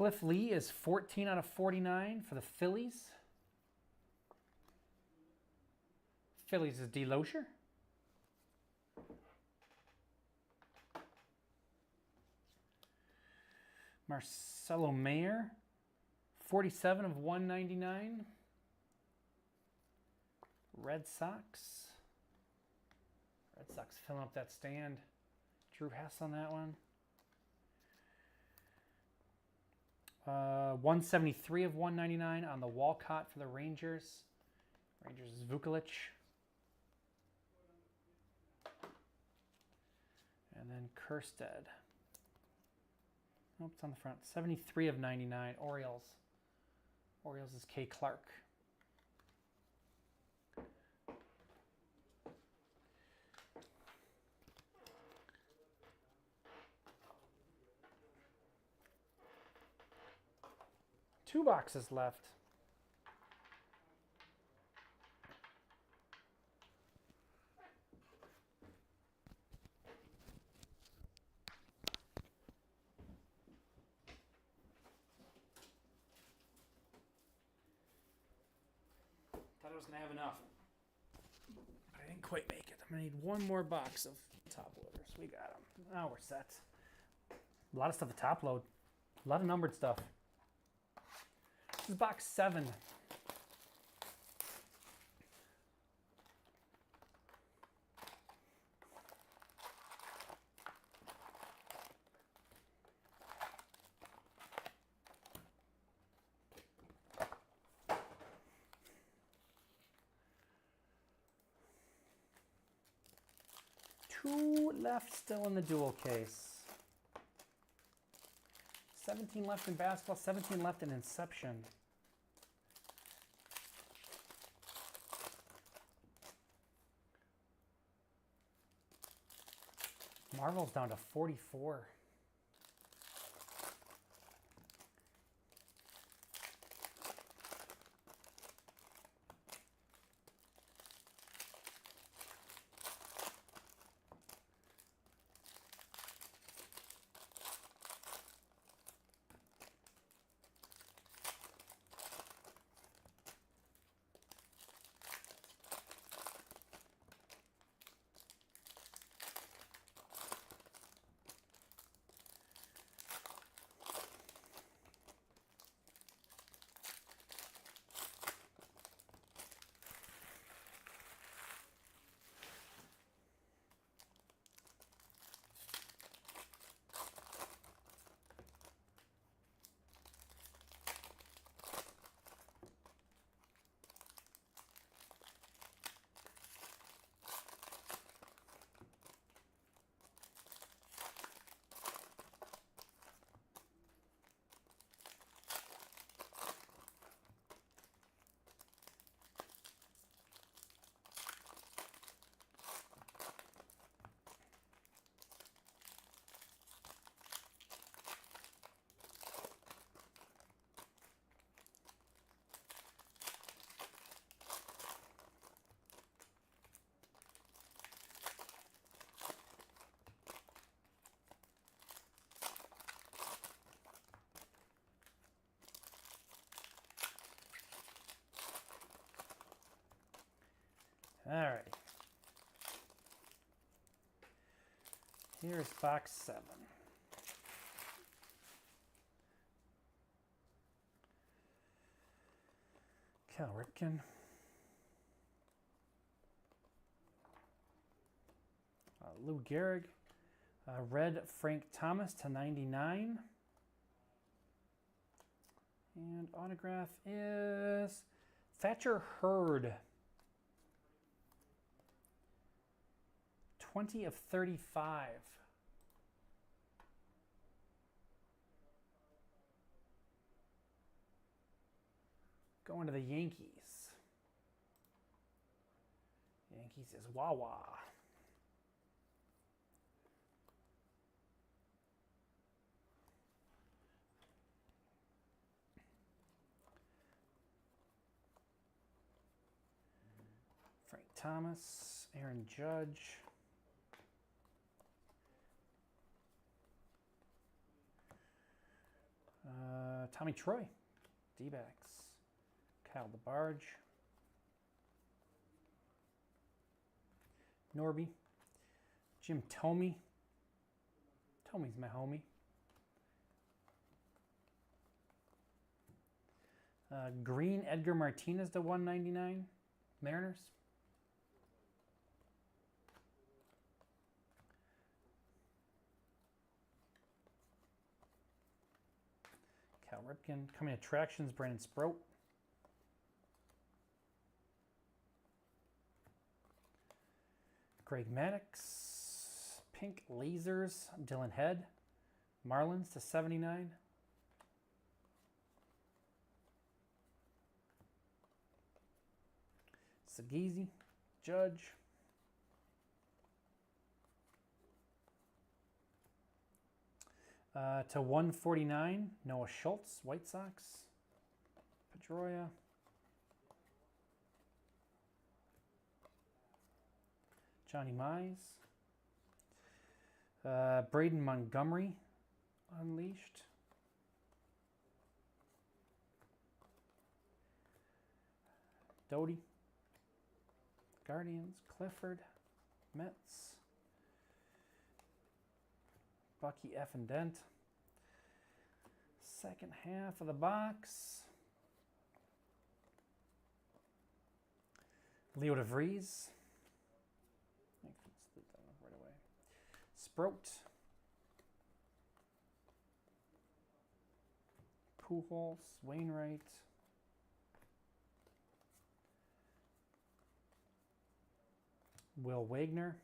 Cliff Lee is 14 out of 49 for the Phillies. Phillies is D. Lozier. Marcelo Mayer, 47 of 199. Red Sox. Red Sox filling up that stand. Drew Hess on that one. 173 of 199 on the Walcott for the Rangers. Rangers is Vukovic. And then Kerstead. Nope, it's on the front. 73 of 99. Orioles. Orioles is K. Clark. Two boxes left. Thought I was going to have enough. I didn't quite make it. I'm going to need one more box of top loaders. We got them. Now we're set. A lot of stuff to top load. A lot of numbered stuff. This is box 7. Two left still in the dual case. 17 left in basketball, 17 left in Inception. Marvel's down to 44. All right. Here's box 7. Cal Ripken. Lou Gehrig. Red Frank Thomas to 99. And autograph is Thatcher Hurd. 20 of 35. Going to the Yankees. Yankees is Wawa. Frank Thomas, Aaron Judge. Tommy Troy, D-backs. Kyle DeBarge. Norby. Jim Thome. Tome's my homie. Green Edgar Martinez to 199. Mariners. Cal Ripken. Coming attractions, Brandon Sproat. Greg Maddux. Pink Lasers, Dylan Head. Marlins to 79. Sagizi, Judge. To 149, Noah Schultz, White Sox. Pedroia. Johnny Mize. Braden Montgomery, Unleashed. Doty. Guardians, Clifford, Mets. Bucky F. and Dent. Second half of the box. Leo DeVries. Let's leave that up right away. Sprout. Pujols, Wainwright. Will Wagner.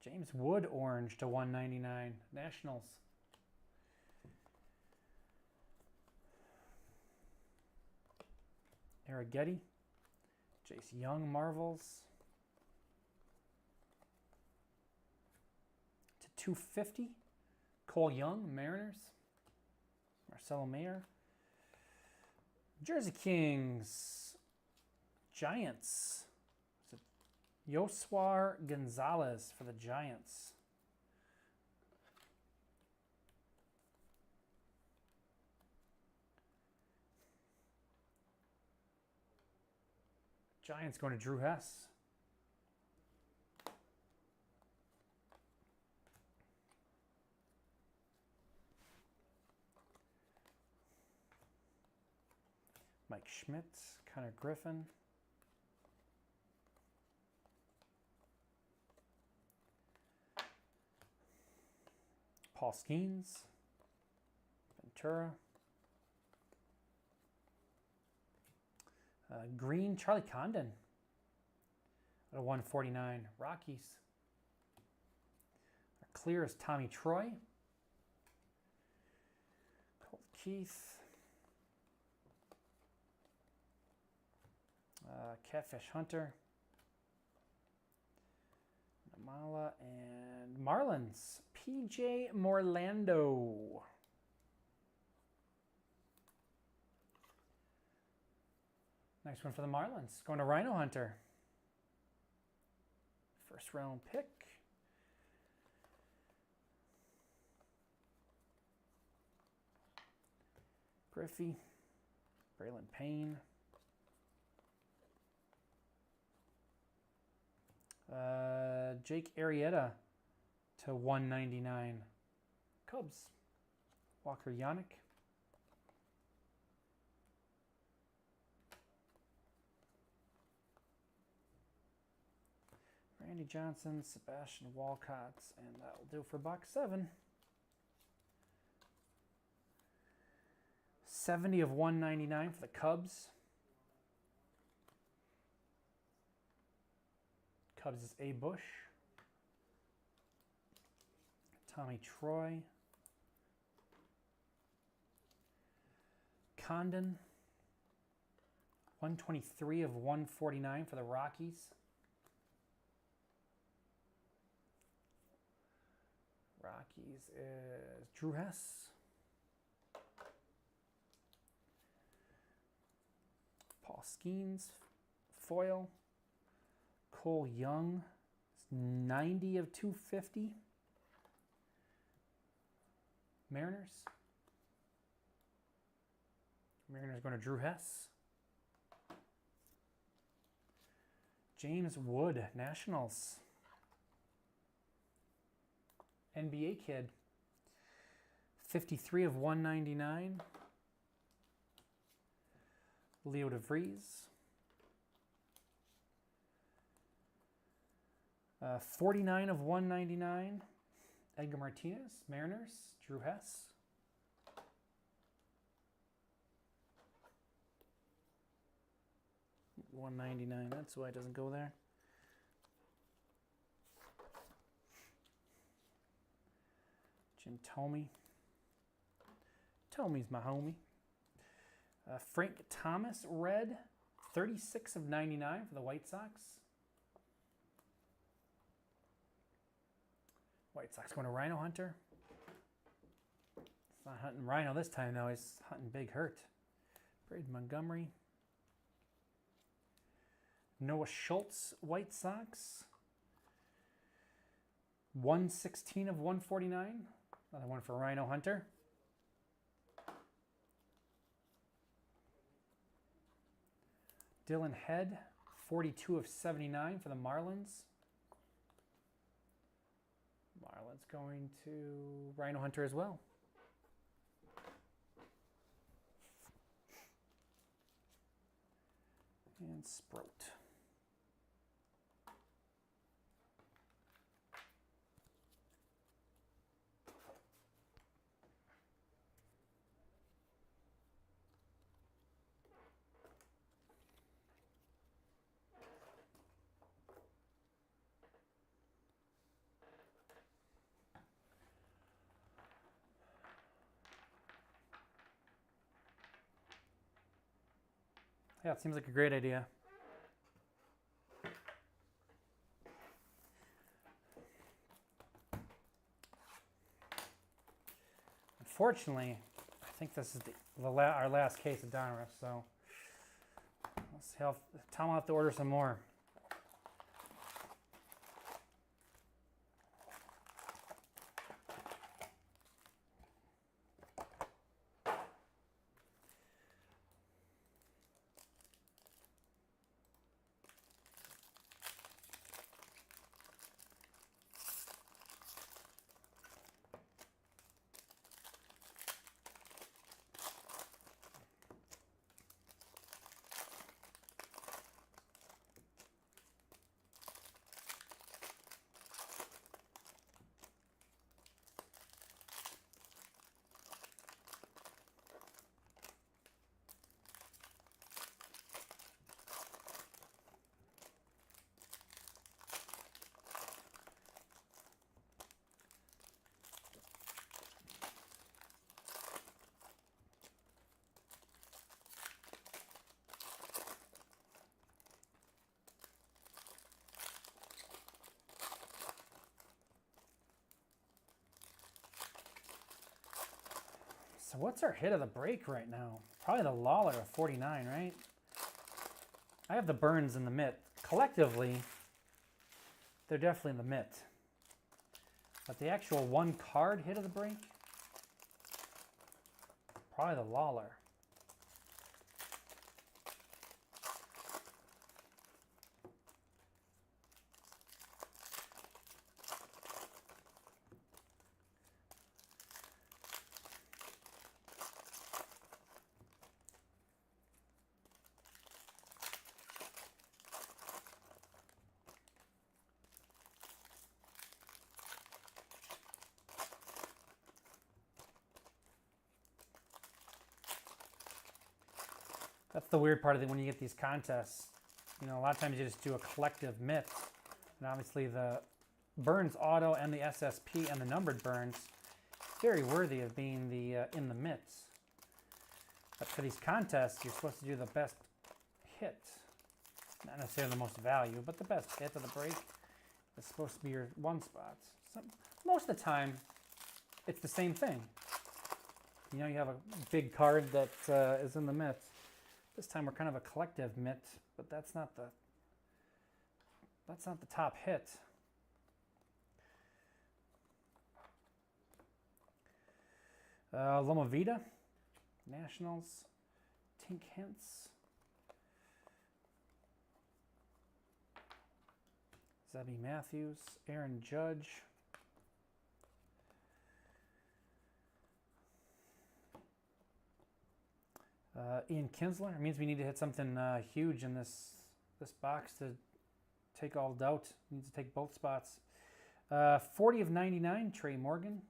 James Wood, orange to 199. Nationals. Arrighetti. Jace Young, Marvels. To 250. Cole Young, Mariners. Marcelo Mayer. Jersey Kings. Giants. Yoswar Gonzalez for the Giants. Giants going to Drew Hess. Mike Schmidt, Connor Griffin. Paul Skeens, Ventura, green Charlie Condon at a 149. Rockies. Our clear is Tommy Troy, Colt Keith, Catfish Hunter, Namala, and Marlins. PJ Morlando. Nice one for the Marlins. Going to Rhino Hunter. First round pick. Griffey. Braylon Payne. Jake Arrieta to 199. Cubs. Walker Yannick. Randy Johnson, Sebastian Walcott, and that will do for box 7. 70 of 199 for the Cubs. Cubs is A. Bush. Tommy Troy. Condon. 123 of 149 for the Rockies. Rockies is Drew Hess. Paul Skeens, foil. Cole Young, 90 of 250. Mariners. Mariners going to Drew Hess. James Wood, Nationals. NBA kid. 53 of 199. Leo DeVries. 49 of 199. Edgar Martinez, Mariners. Drew Hess. $199. That's why it doesn't go there. Jim Thome. Thome's my homie. Frank Thomas, red. 36 of 99 for the White Sox. White Sox going to Rhino Hunter. It's not hunting Rhino this time, though. He's hunting Big Hurt. Braden Montgomery. Noah Schultz, White Sox. 116 of 149. Another one for Rhino Hunter. Dylan Head, 42 of 79 for the Marlins. Marlins going to Rhino Hunter as well. And Sprout. Yeah, it seems like a great idea. Unfortunately, I think this is our last case of Donruss, so let's help Tom. I'll have to order some more. So what's our hit of the break right now? Probably the Lawler of 49, right? I have the Burns and the Mitt. Collectively, they're definitely in the Mitt. But the actual one card hit of the break? Probably the Lawler. That's the weird part of it when you get these contests. You know, a lot of times you just do a collective Mitt. And obviously the Burns auto and the SSP and the numbered Burns, very worthy of being the in the Mitts. But for these contests, you're supposed to do the best hit. Not necessarily the most value, but the best hit of the break is supposed to be your one spots. So most of the time, it's the same thing. You know, you have a big card that is in the mitt. This time we're kind of a collective mitt, but that's not the top hit. Loma Vida, Nationals, Tink Hintz, Zebby Matthews, Aaron Judge, Ian Kinsler. It means we need to hit something huge in this box to take all doubt. We need to take both spots. 40 of 99, Trey Morgan.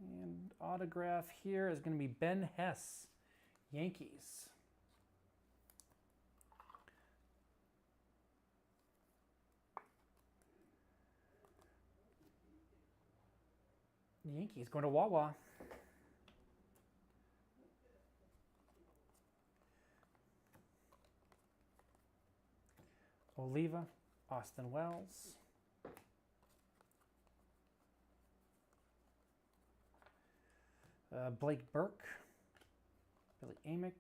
And autograph here is going to be Ben Hess, Yankees. Yankees going to Wawa. Oliva, Austin Wells. Blake Burke, Billy Amick.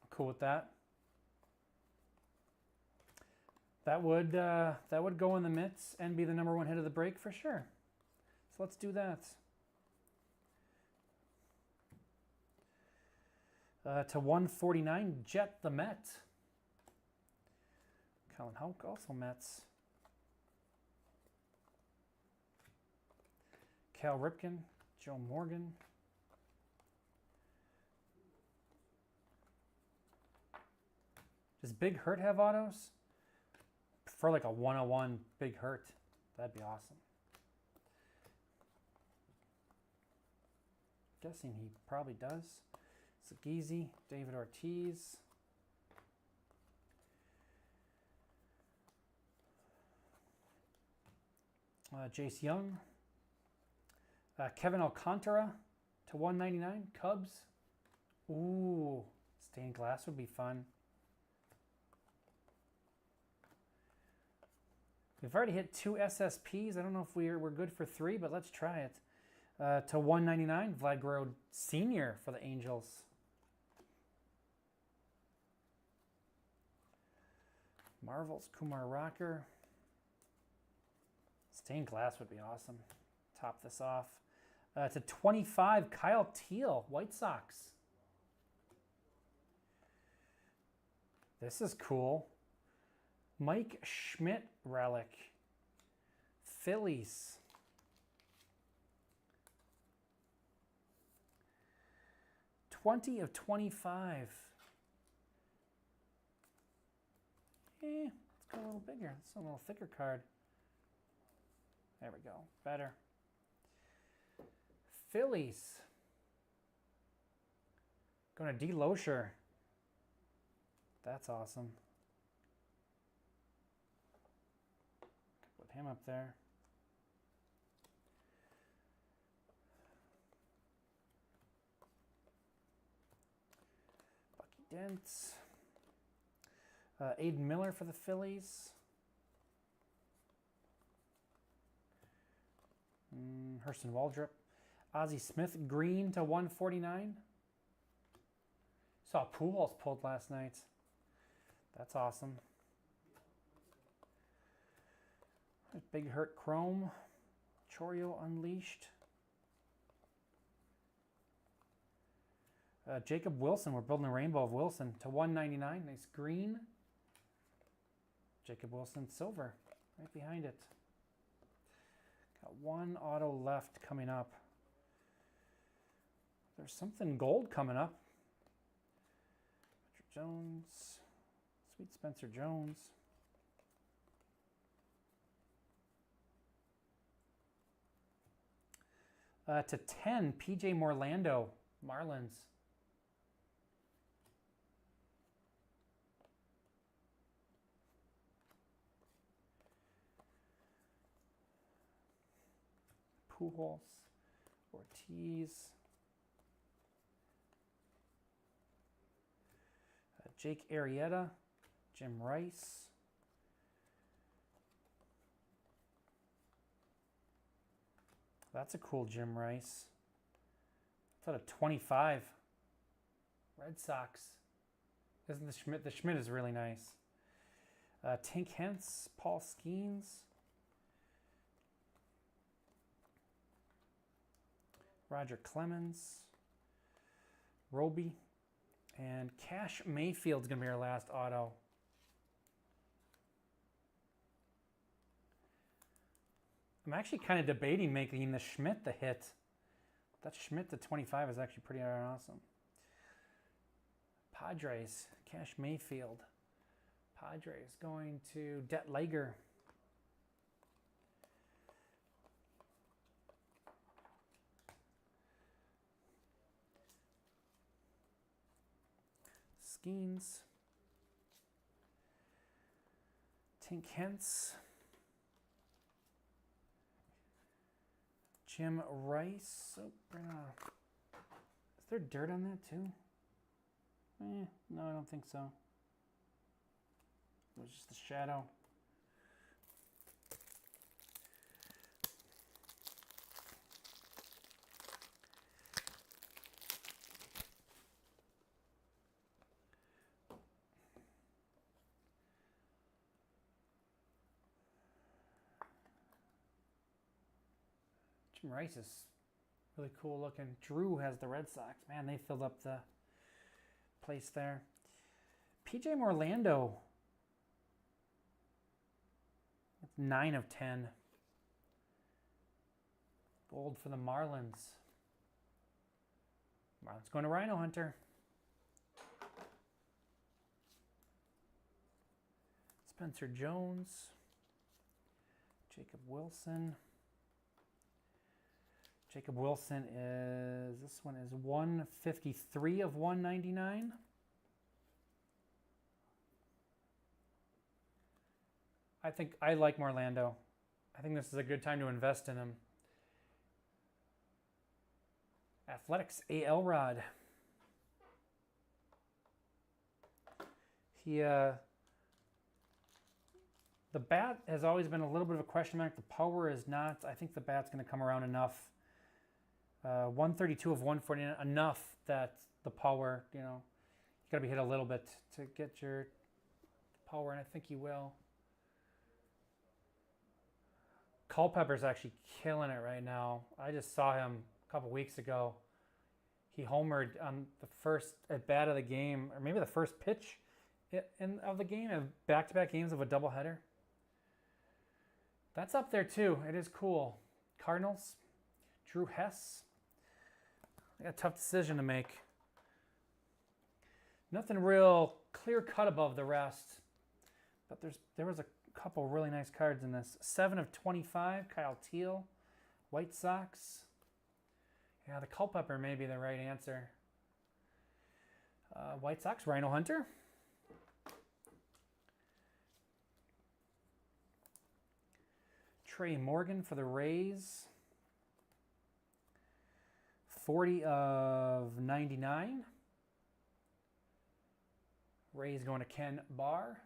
Cool with that. That would go in the mitts and be the #1 hit of the break for sure. So let's do that. To 149, Jet the Met. Colin Houck, also Mets. Cal Ripken, Joe Morgan. Does Big Hurt have autos? Prefer like a 101 Big Hurt. That'd be awesome. Guessing he probably does. Segezi, David Ortiz. Jace Young. Kevin Alcantara to 199, Cubs. Ooh, stained glass would be fun. We've already hit 2 SSPs. I don't know if we're good for 3, but let's try it. To 199, Vlad Guerrero Sr. for the Angels. Marvels, Kumar Rocker. Stained glass would be awesome. Top this off. To 25, Kyle Teal, White Sox. This is cool. Mike Schmidt relic. Phillies. '20 of 25. Let's go a little bigger. It's a little thicker card. There we go. Better. Phillies. Going to D. Loescher. That's awesome. Put him up there. Bucky Dent. Aiden Miller for the Phillies. Hurston Waldrop. Ozzie Smith, green to 149. Saw Pujols pulled last night. That's awesome. There's Big Hurt Chrome. Choreo Unleashed. Jacob Wilson, we're building a rainbow of Wilson to 199. Nice green. Jacob Wilson, silver, right behind it. Got 1 auto left coming up. There's something gold coming up. Spencer Jones. Sweet Spencer Jones. To 10, PJ Morlando, Marlins. Pujols. Ortiz. Jake Arrieta. Jim Rice. That's a cool Jim Rice. That's out of 25. Red Sox. Isn't the Schmidt? The Schmidt is really nice. Tink Hence, Paul Skeens. Roger Clemens. Roby. And Cash Mayfield's going to be our last auto. I'm actually kind of debating making the Schmidt the hit. That Schmidt to 25 is actually pretty awesome. Padres, Cash Mayfield. Padres going to Det Lager. Skeens. Tink Hence. Jim Rice. Oh, is there dirt on that too? No, I don't think so. It was just the shadow. Jim Rice is really cool looking. Drew has the Red Sox. Man, they filled up the place there. PJ Morlando. That's 9 of 10. Gold for the Marlins. Marlins going to Rhino Hunter. Spencer Jones. Jacob Wilson. Jacob Wilson is, this one is 153 of 199. I like Morlando. I think this is a good time to invest in him. Athletics, A. Elrod. The bat has always been a little bit of a question mark. The power is not. I think the bat's going to come around enough. 132 of 149, enough that the power, you got to be hit a little bit to get your power, and I think he will. Culpepper's actually killing it right now. I just saw him a couple weeks ago. He homered on the first at bat of the game, or maybe the first pitch of the game, of back-to-back games of a doubleheader. That's up there too. It is cool. Cardinals, Drew Hess. I got a tough decision to make. Nothing real clear-cut above the rest, but there was a couple really nice cards in this. 7 of 25, Kyle Teal, White Sox. Yeah, the Culpepper may be the right answer. White Sox, Rhino Hunter. Trey Morgan for the Rays. 40 of 99. Rays going to Ken Barr.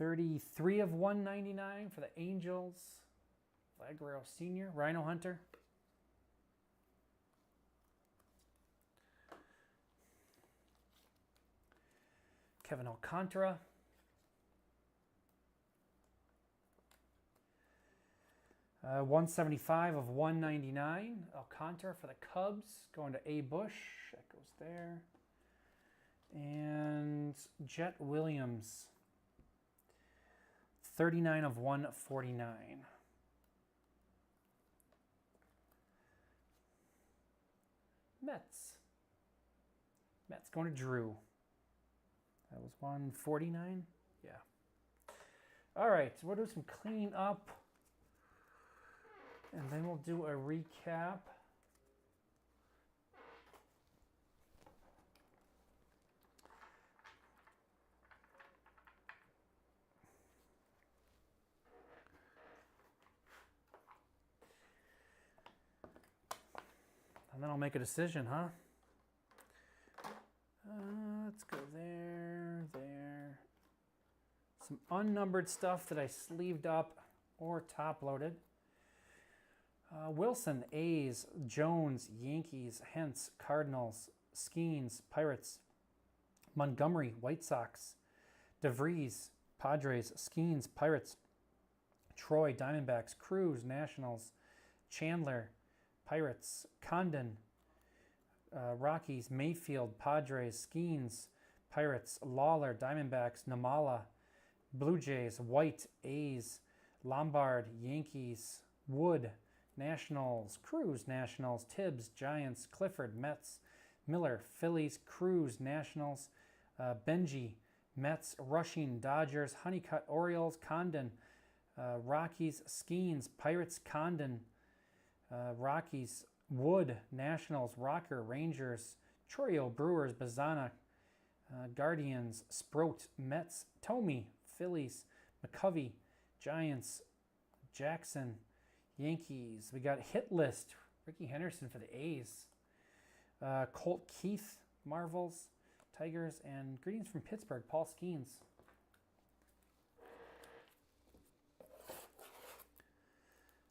$33 of 199 for the Angels. Vlad Guerrero Sr., Rhino Hunter. Kevin Alcantara. $175 of 199. Alcantara for the Cubs. Going to A. Bush. That goes there. And Jet Williams. 39 of 149. Mets. Mets going to Drew. That was 149. Yeah. All right, so we'll do some cleaning up. And then we'll do a recap. And then I'll make a decision, huh? Let's go there, there. Some unnumbered stuff that I sleeved up or top loaded. Wilson, A's, Jones, Yankees, Hentz, Cardinals, Skeens, Pirates, Montgomery, White Sox, DeVries, Padres, Skeens, Pirates, Troy, Diamondbacks, Cruz, Nationals, Chandler, Pirates, Condon, Rockies, Mayfield, Padres, Skeens, Pirates, Lawler, Diamondbacks, Namala, Blue Jays, White, A's, Lombard, Yankees, Wood, Nationals, Cruz, Nationals, Tibbs, Giants, Clifford, Mets, Miller, Phillies, Cruz, Nationals, Benji, Mets, Rushing, Dodgers, Honeycutt, Orioles, Condon, Rockies, Skeens, Pirates, Condon, Rockies, Wood, Nationals, Rocker, Rangers, Chorio, Brewers, Bazana, Guardians, Sprout, Mets, Tomey, Phillies, McCovey, Giants, Jackson, Yankees. We got Hit List, Ricky Henderson for the A's, Colt Keith, Marvels, Tigers, and greetings from Pittsburgh, Paul Skeens.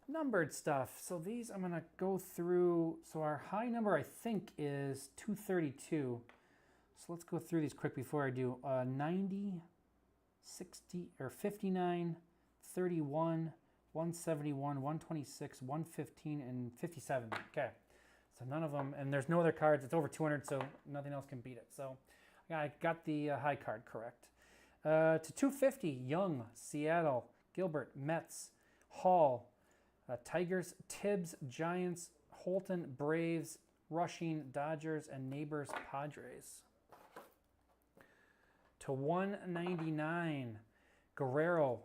Numbered stuff. So these I'm going to go through. So our high number I think is 232. So let's go through these quick before I do. 90, 60, or 59, 31, 171, 126, 115, and 57. Okay. So none of them, and there's no other cards. It's over 200, so nothing else can beat it. So I got the high card correct. To 250, Young, Seattle, Gilbert, Mets, Hall, Tigers, Tibbs, Giants, Holton, Braves, Rushing, Dodgers, and Neighbors, Padres. To 199, Guerrero,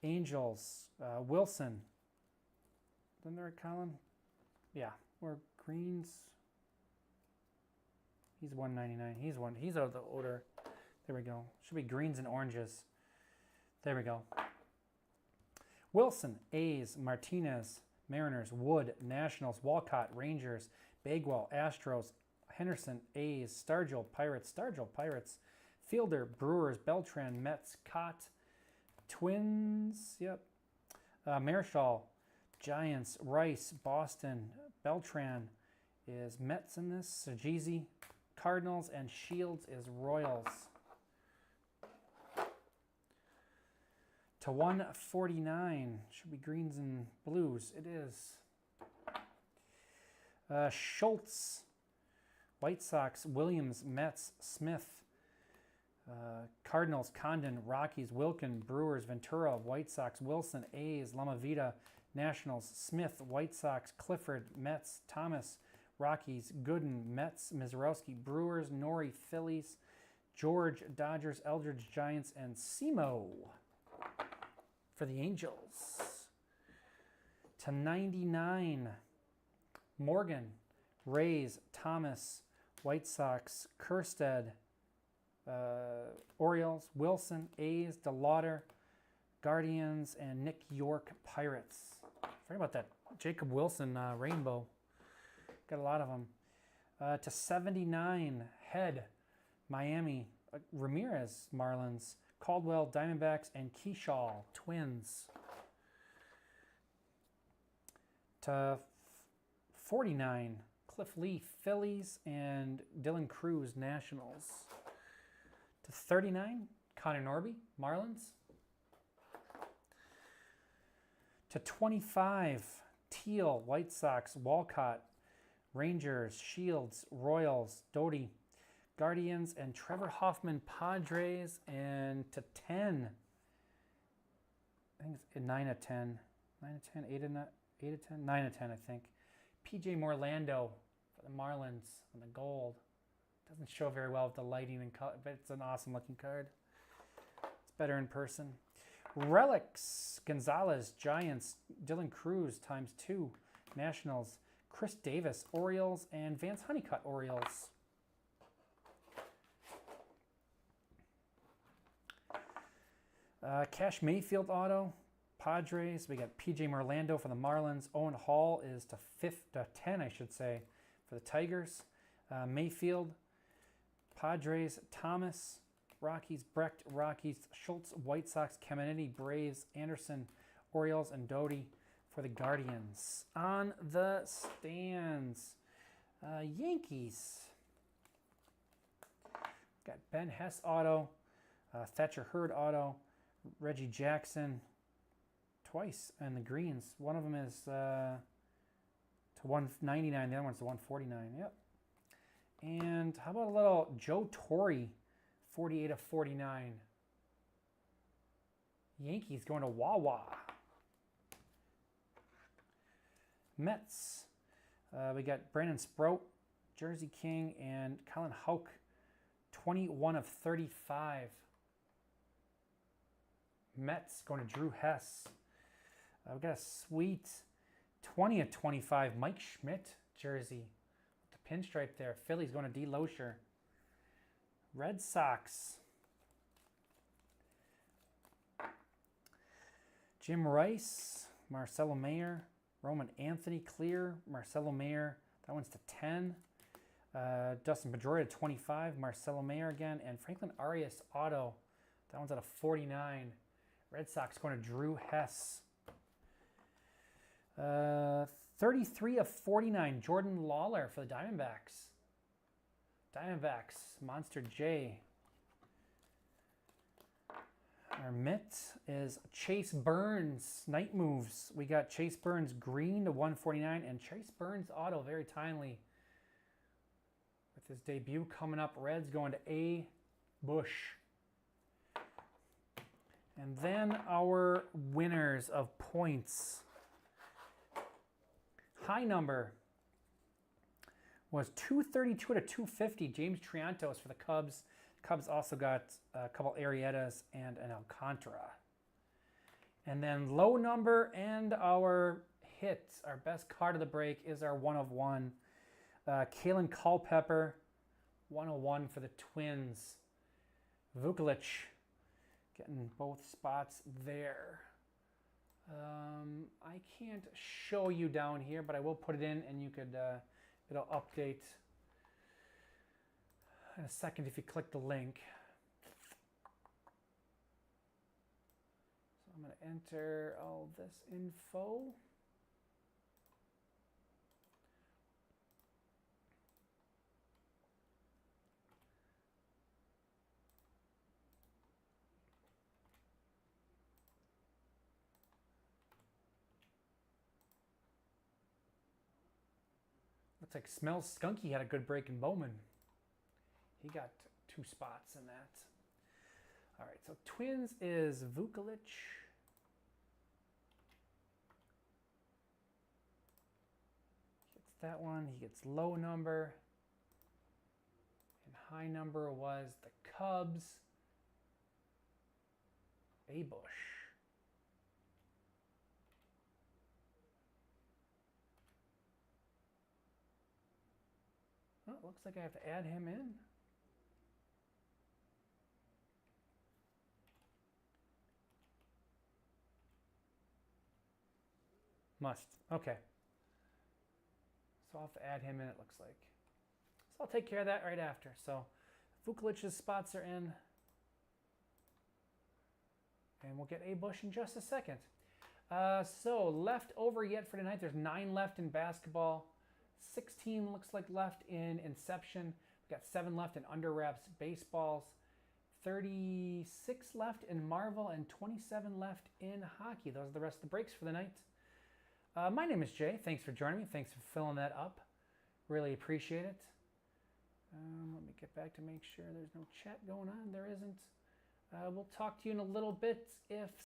Angels, Wilson. Isn't there a column? Yeah, or Greens. He's 199. He's out of the order. There we go. Should be greens and oranges. There we go. Wilson, A's, Martinez, Mariners, Wood, Nationals, Walcott, Rangers, Bagwell, Astros, Henderson, A's, Stargell, Pirates, Fielder, Brewers, Beltran, Mets, Cott, Twins, yep, Marischal, Giants, Rice, Boston, Beltran is Mets in this, Sajeezy, Cardinals, and Shields is Royals. To 149, should be greens and blues. It is. Schultz, White Sox, Williams, Mets, Smith, Cardinals, Condon, Rockies, Wilkin, Brewers, Ventura, White Sox, Wilson, A's, Lamavita, Nationals, Smith, White Sox, Clifford, Mets, Thomas, Rockies, Gooden, Mets, Mizorowski, Brewers, Norrie, Phillies, George, Dodgers, Eldridge, Giants, and Simo for the Angels. To 99, Morgan, Rays, Thomas, White Sox, Kerstead, Orioles, Wilson, A's, DeLauder, Guardians, and Nick York, Pirates. Forget about that Jacob Wilson rainbow. Got a lot of them. To 79, Head, Miami, Ramirez, Marlins, Caldwell, Diamondbacks, and Keyshaw, Twins. To 49, Cliff Lee, Phillies, and Dylan Cruz, Nationals. To 39, Connor Norby, Marlins. To 25, Teal, White Sox, Walcott, Rangers, Shields, Royals, Doty, Guardians, and Trevor Hoffman, Padres. And to 10, I think it's 9 of 10, 9 of 10, 8 of 10, 9 of 10, I think. PJ Morlando for the Marlins on the gold. Doesn't show very well with the lighting and color, but it's an awesome looking card. It's better in person. Relics, Gonzalez, Giants, Dylan Cruz ×2, Nationals, Chris Davis, Orioles, and Vance Honeycutt, Orioles. Cash Mayfield auto, Padres. We got PJ Morlando for the Marlins. Owen Hall is to 10, I should say, for the Tigers. Mayfield, Padres, Thomas, Rockies, Brecht, Rockies, Schultz, White Sox, Caminiti, Braves, Anderson, Orioles, and Doty for the Guardians. On the stands, Yankees. Got Ben Hess auto, Thatcher Hurd auto, Reggie Jackson twice, and the greens. One of them is to 199, the other one's to 149. Yep. And how about a little Joe Torre, 48 of 49. Yankees going to Wawa. Mets. We got Brandon Sprout, Jersey King, and Colin Houck, 21 of 35. Mets going to Drew Hess. We've got a sweet 20 of 25. Mike Schmidt jersey with the pinstripe there. Phillies going to D. Loescher. Red Sox. Jim Rice, Marcelo Mayer, Roman Anthony clear, Marcelo Mayer. That one's to 10. Dustin Pedroia to 25. Marcelo Mayer again. And Franklin Arias auto. That one's at a 49. Red Sox going to Drew Hess. 33 of 49. Jordan Lawler for the Diamondbacks. Diamondbacks. Monster J. Our mitt is Chase Burns. Night moves. We got Chase Burns green to 149. And Chase Burns auto, very timely. With his debut coming up. Reds going to A. Bush. And then our winners of points. High number was 232 to 250. James Triantos for the Cubs. Cubs also got a couple Arrietas and an Alcantara. And then low number and our hits, our best card of the break is our 1 of 1. Kalen Culpepper, 101 for the Twins. Vukovic getting both spots there. I can't show you down here, but I will put it in and you could, it'll update in a second if you click the link. So I'm going to enter all this info. Looks like Smells Skunky had a good break in Bowman. He got 2 spots in that. All right, so Twins is Vukovic. Gets that one. He gets low number. And high number was the Cubs. A. Bush. Oh, it looks like I have to add him in. Must. Okay. So I'll have to add him in, it looks like. So I'll take care of that right after. So Vukovic's spots are in. And we'll get A. Bush in just a second. So left over yet for tonight. There's 9 left in basketball. 16 looks like left in Inception. We've got 7 left in Under Wraps Baseballs. 36 left in Marvel and 27 left in Hockey. Those are the rest of the breaks for the night. My name is Jay. Thanks for joining me. Thanks for filling that up. Really appreciate it. Let me get back to make sure there's no chat going on. There isn't. We'll talk to you in a little bit if